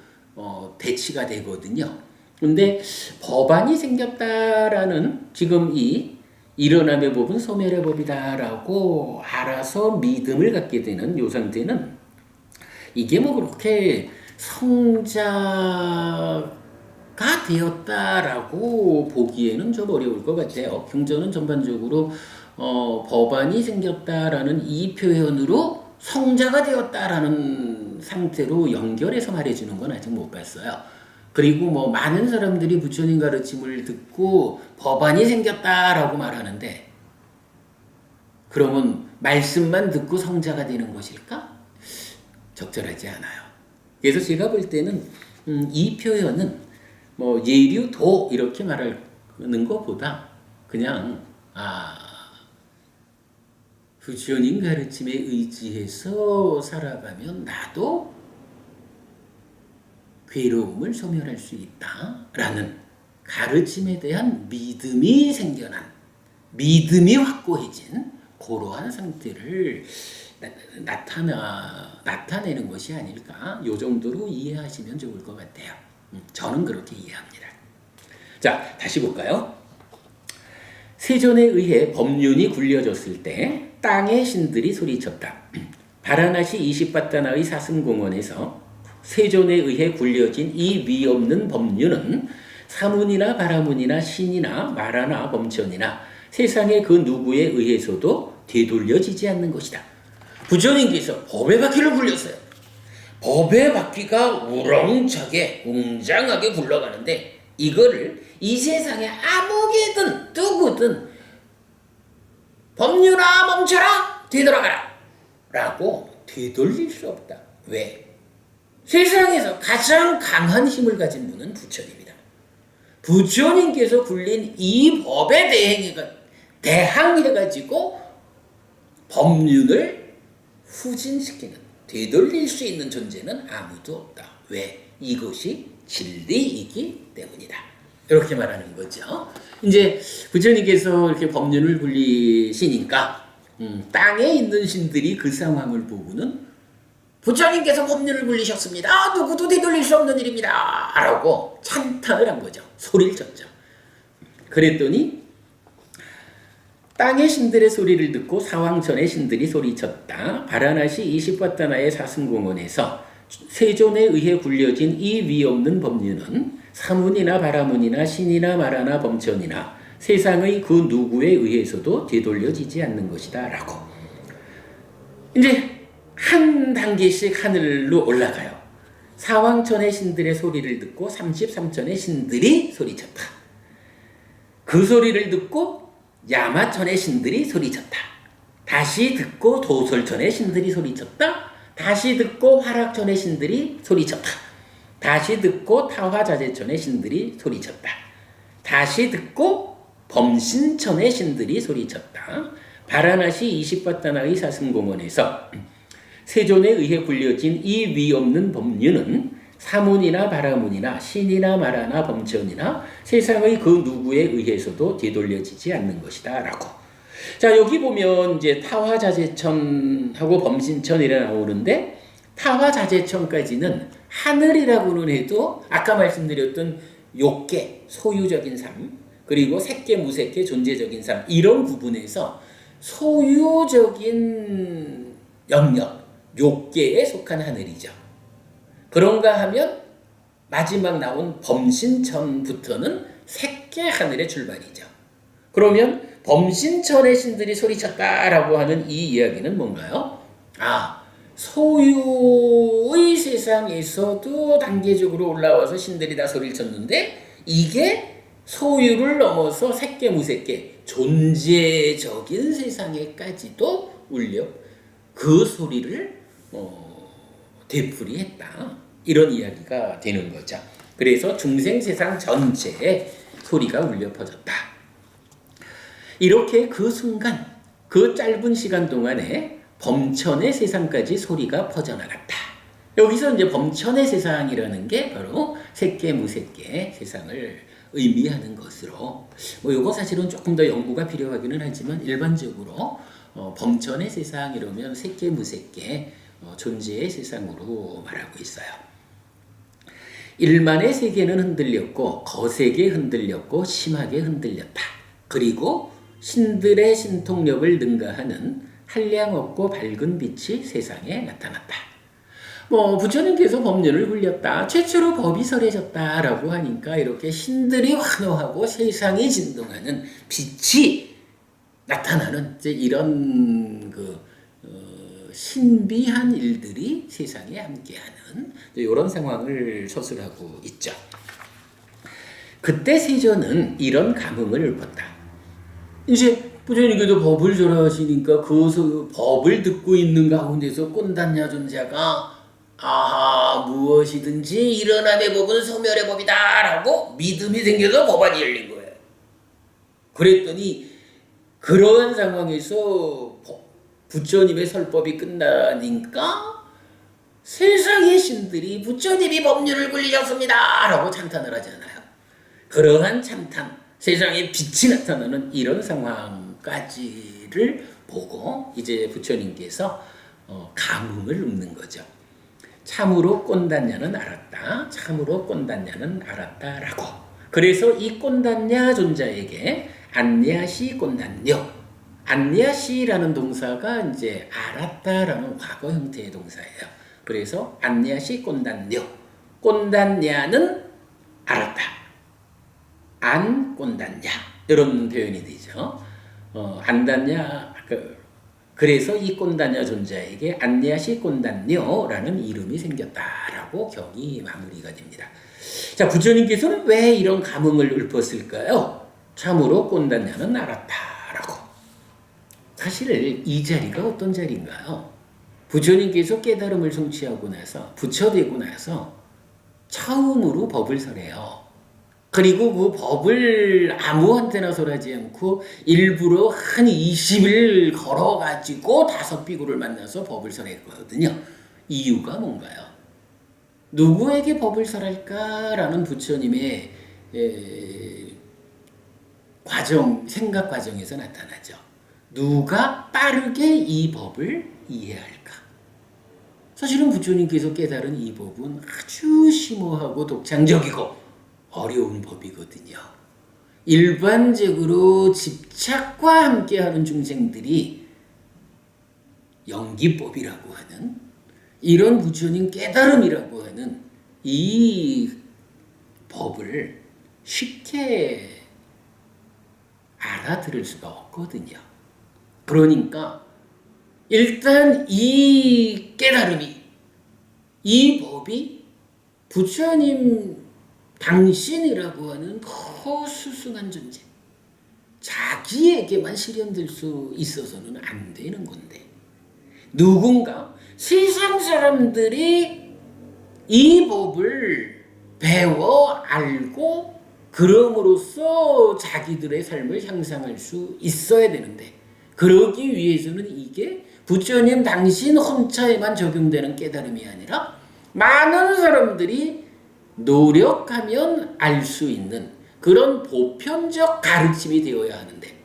대치가 되거든요. 근데 법안이 생겼다라는 지금 이 일어남의 법은 소멸의 법이다라고 알아서 믿음을 갖게 되는 요 상태는 이게 뭐 그렇게 성자가 되었다라고 보기에는 좀 어려울 것 같아요. 경전은 전반적으로 법안이 생겼다라는 이 표현으로 성자가 되었다라는 상태로 연결해서 말해주는 건 아직 못 봤어요. 그리고 뭐 많은 사람들이 부처님 가르침을 듣고 법안이 생겼다라고 말하는데 그러면 말씀만 듣고 성자가 되는 것일까? 적절하지 않아요. 그래서 제가 볼 때는 이 표현은 뭐 예류도 이렇게 말하는 것보다 그냥 부처님 가르침에 의지해서 살아가면 나도 괴로움을 소멸할 수 있다라는 가르침에 대한 믿음이 생겨난, 믿음이 확고해진 그러한 상태를 나타내는 것이 아닐까. 요 정도로 이해하시면 좋을 것 같아요. 저는 그렇게 이해합니다. 자, 다시 볼까요? 세존에 의해 법륜이 굴려졌을 때 땅의 신들이 소리쳤다. 바라나시 이십바타나의 사슴공원에서 세존에 의해 굴려진 이 위없는 법륜은 사문이나 바라문이나 신이나 마라나 범천이나 세상의 그 누구에 의해서도 되돌려지지 않는 것이다. 부처님께서 법의 바퀴를 굴렸어요. 법의 바퀴가 우렁차게 웅장하게 굴러가는데 이거를 이 세상에 아무개든 누구든 법륜아 멈춰라 되돌아가라 라고 되돌릴 수 없다. 왜? 세상에서 가장 강한 힘을 가진 분은 부처님이다. 부처님께서 굴린 이 법에 대항해가지고 법륜을 후진시키는, 되돌릴 수 있는 존재는 아무도 없다. 왜? 이것이 진리이기 때문이다. 이렇게 말하는 거죠. 이제 부처님께서 이렇게 법륜을 굴리시니까 땅에 있는 신들이 그 상황을 보고는 부처님께서 법륜을 굴리셨습니다. 누구도 되돌릴 수 없는 일입니다. 라고 찬탄을 한 거죠. 소리를 쳤죠. 그랬더니 땅의 신들의 소리를 듣고 사왕천의 신들이 소리쳤다. 바라나시 이십바타나의 사슴공원에서 세존에 의해 굴려진 이 위없는 법륜은 사문이나 바라문이나 신이나 마라나 범천이나 세상의 그 누구에 의해서도 되돌려지지 않는 것이다. 라고. 이제 한 단계씩 하늘로 올라가요. 사왕천의 신들의 소리를 듣고 33천의 신들이 소리쳤다. 그 소리를 듣고 야마천의 신들이 소리쳤다. 다시 듣고 도솔천의 신들이 소리쳤다. 다시 듣고 화락천의 신들이 소리쳤다. 다시 듣고 타화자재천의 신들이 소리쳤다. 다시 듣고 범신천의 신들이 소리쳤다. 바라나시 이십바타나의 사슴공원에서 세존에 의해 굴려진 이 위없는 법륜은 사문이나 바라문이나 신이나 말하나 범천이나 세상의 그 누구에 의해서도 뒤돌려지지 않는 것이다 라고. 자, 여기 보면 이제 타화자재천하고 범신천이라 나오는데, 타화자재천까지는 하늘이라고는 해도 아까 말씀드렸던 욕계, 소유적인 삶, 그리고 색계, 무색계, 존재적인 삶, 이런 부분에서 소유적인 영역, 욕계에 속한 하늘이죠. 그런가 하면 마지막 나온 범신천부터는 색계 하늘의 출발이죠. 그러면 범신천의 신들이 소리쳤다라고 하는 이 이야기는 뭔가요? 소유의 세상에서도 단계적으로 올라와서 신들이 다 소리를 쳤는데, 이게 소유를 넘어서 색계, 무색계, 존재적인 세상에까지도 울려 그 소리를 되풀이했다. 이런 이야기가 되는 거죠. 그래서 중생세상 전체에 소리가 울려 퍼졌다. 이렇게 그 순간, 그 짧은 시간 동안에 범천의 세상까지 소리가 퍼져나갔다. 여기서 이제 범천의 세상이라는 게 바로 색계, 무색계 세상을 의미하는 것으로, 이거 사실은 조금 더 연구가 필요하기는 하지만 일반적으로 범천의 세상 이러면 색계, 무색계 존재의 세상으로 말하고 있어요. 일만의 세계는 흔들렸고 거세게 흔들렸고 심하게 흔들렸다. 그리고 신들의 신통력을 능가하는 한량없고 밝은 빛이 세상에 나타났다. 부처님께서 법륜을 굴렸다, 최초로 법이 설해졌다라고 하니까 이렇게 신들이 환호하고 세상이 진동하는 빛이 나타나는 이런 신비한 일들이 세상에 함께하는 이런 상황을 서술하고 있죠. 그때 세존은 이런 감흥을 읊었다. 이제 부처님께서 법을 절하시니까 그 법을 듣고 있는 가운데서 꼰단냐 존자가 무엇이든지 일어남의 법은 소멸의 법이다 라고 믿음이 생겨서 법안이 열린 거예요. 그랬더니 그러한 상황에서 부처님의 설법이 끝나니까 세상의 신들이 부처님이 법륜을 굴리셨습니다 라고 찬탄을 하잖아요. 그러한 찬탄, 세상에 빛이 나타나는 이런 상황까지를 보고 이제 부처님께서 감흥을 읊는 거죠. 참으로 꼰단냐는 알았다. 참으로 꼰단냐는 알았다라고. 그래서 이 꼰단냐 존자에게 안냐시 꼰단뇨. 안냐시라는 동사가 이제 알았다라는 과거 형태의 동사예요. 그래서 안냐시 꼰단뇨. 꼰단냐는 알았다. 안 꼰단냐. 이런 표현이 되죠. 안단냐. 그래서 이 꼰단냐 존자에게 안냐시 꼰단뇨라는 이름이 생겼다라고 경이 마무리가 됩니다. 자, 부처님께서는 왜 이런 감흥을 읊었을까요? 참으로 꼰단냐는 알았다라고. 사실 이 자리가 어떤 자리인가요? 부처님께서 깨달음을 성취하고 나서 부처되고 나서 처음으로 법을 설해요. 그리고 그 법을 아무한테나 설하지 않고 일부러 한 20일 걸어가지고 5비구를 만나서 법을 설했거든요. 이유가 뭔가요? 누구에게 법을 설할까라는 부처님의 생각 과정에서 나타나죠. 누가 빠르게 이 법을 이해할까? 사실은 부처님께서 깨달은 이 법은 아주 심오하고 독창적이고 어려운 법이거든요. 일반적으로 집착과 함께하는 중생들이 연기법이라고 하는 이런 부처님 깨달음이라고 하는 이 법을 쉽게 알아들을 수가 없거든요. 그러니까 일단 이 깨달음이, 이 법이 부처님 당신이라고 하는 허수승한 존재, 자기에게만 실현될 수 있어서는 안 되는 건데, 누군가 세상 사람들이 이 법을 배워 알고 그럼으로써 자기들의 삶을 향상할 수 있어야 되는데, 그러기 위해서는 이게 부처님 당신 혼자에만 적용되는 깨달음이 아니라 많은 사람들이 노력하면 알 수 있는 그런 보편적 가르침이 되어야 하는데,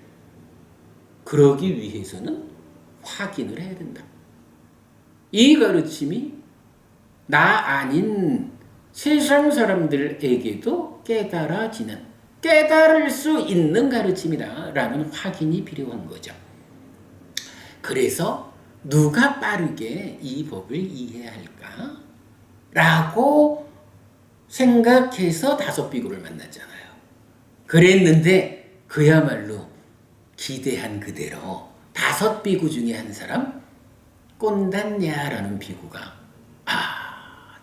그러기 위해서는 확인을 해야 된다. 이 가르침이 나 아닌 세상 사람들에게도 깨달아지는, 깨달을 수 있는 가르침이다라는 확인이 필요한 거죠. 그래서 누가 빠르게 이 법을 이해할까? 라고 생각해서 다섯 비구를 만났잖아요. 그랬는데 그야말로 기대한 그대로 다섯 비구 중에 한 사람, 꼰단냐라는 비구가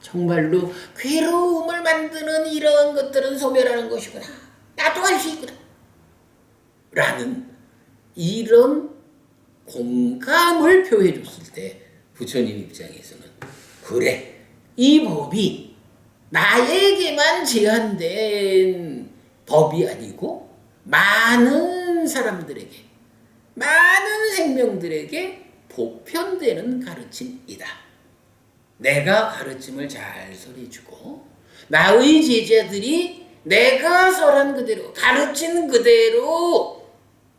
정말로 괴로움을 만드는 이러한 것들은 소멸하는 것이구나. 나도 할 수 있구나. 라는 이런 공감을 표해 줬을 때 부처님 입장에서는 그래, 이 법이 나에게만 제한된 법이 아니고 많은 사람들에게, 많은 생명들에게 보편되는 가르침이다. 내가 가르침을 잘 설해주고 나의 제자들이 내가 설한 그대로, 가르친 그대로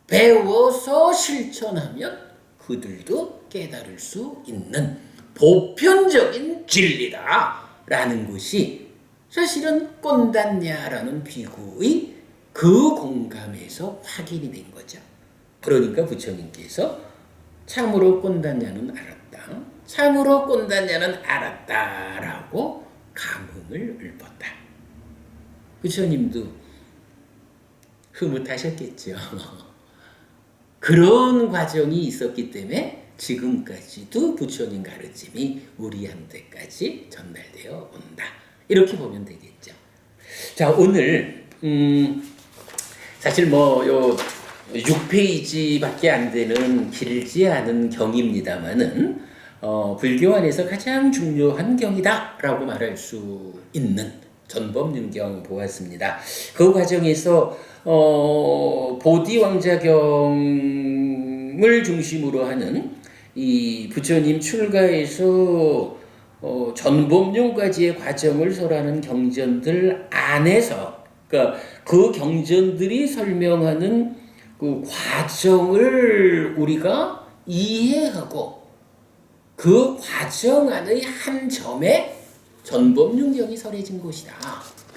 배워서 실천하면 그들도 깨달을 수 있는 보편적인 진리다 라는 것이 사실은 꼰단냐라는 비구의 그 공감에서 확인이 된 거죠. 그러니까 부처님께서 참으로 꼰단냐는 알았다, 참으로 꼰단냐는 알았다라고 감흥을 읊었다. 부처님도 흐뭇하셨겠죠. 그런 과정이 있었기 때문에 지금까지도 부처님 가르침이 우리한테까지 전달되어 온다. 이렇게 보면 되겠죠. 자, 오늘 사실 요 6페이지밖에 안 되는 길지 않은 경입니다만은 불교 안에서 가장 중요한 경이다라고 말할 수 있는 전법륜경 보았습니다. 그 과정에서 보디왕자경을 중심으로 하는 이 부처님 출가에서 전법륜까지의 과정을 설하는 경전들 안에서, 그러니까 그 경전들이 설명하는 그 과정을 우리가 이해하고 그 과정 안의 한 점에 전법륜경이 설해진 것이다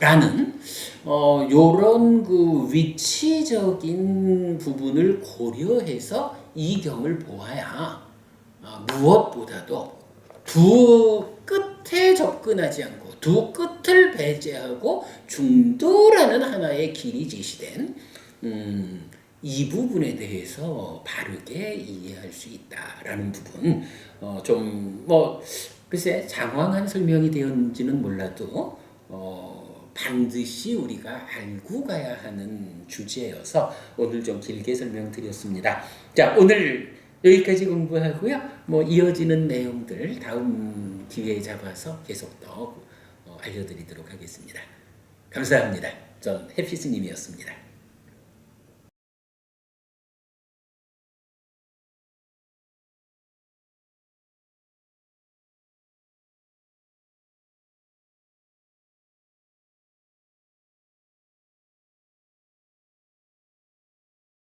라는 요런 그 위치적인 부분을 고려해서 이 경을 보아야 무엇보다도 두 끝에 접근하지 않고 두 끝을 배제하고 중도라는 하나의 길이 제시된 이 부분에 대해서 바르게 이해할 수 있다라는 부분, 글쎄 장황한 설명이 되었는지는 몰라도 반드시 우리가 알고 가야 하는 주제여서 오늘 좀 길게 설명드렸습니다. 자, 오늘 여기까지 공부하고요. 이어지는 내용들 다음 기회에 잡아서 계속 더 알려드리도록 하겠습니다. 감사합니다. 전 해피스님이었습니다.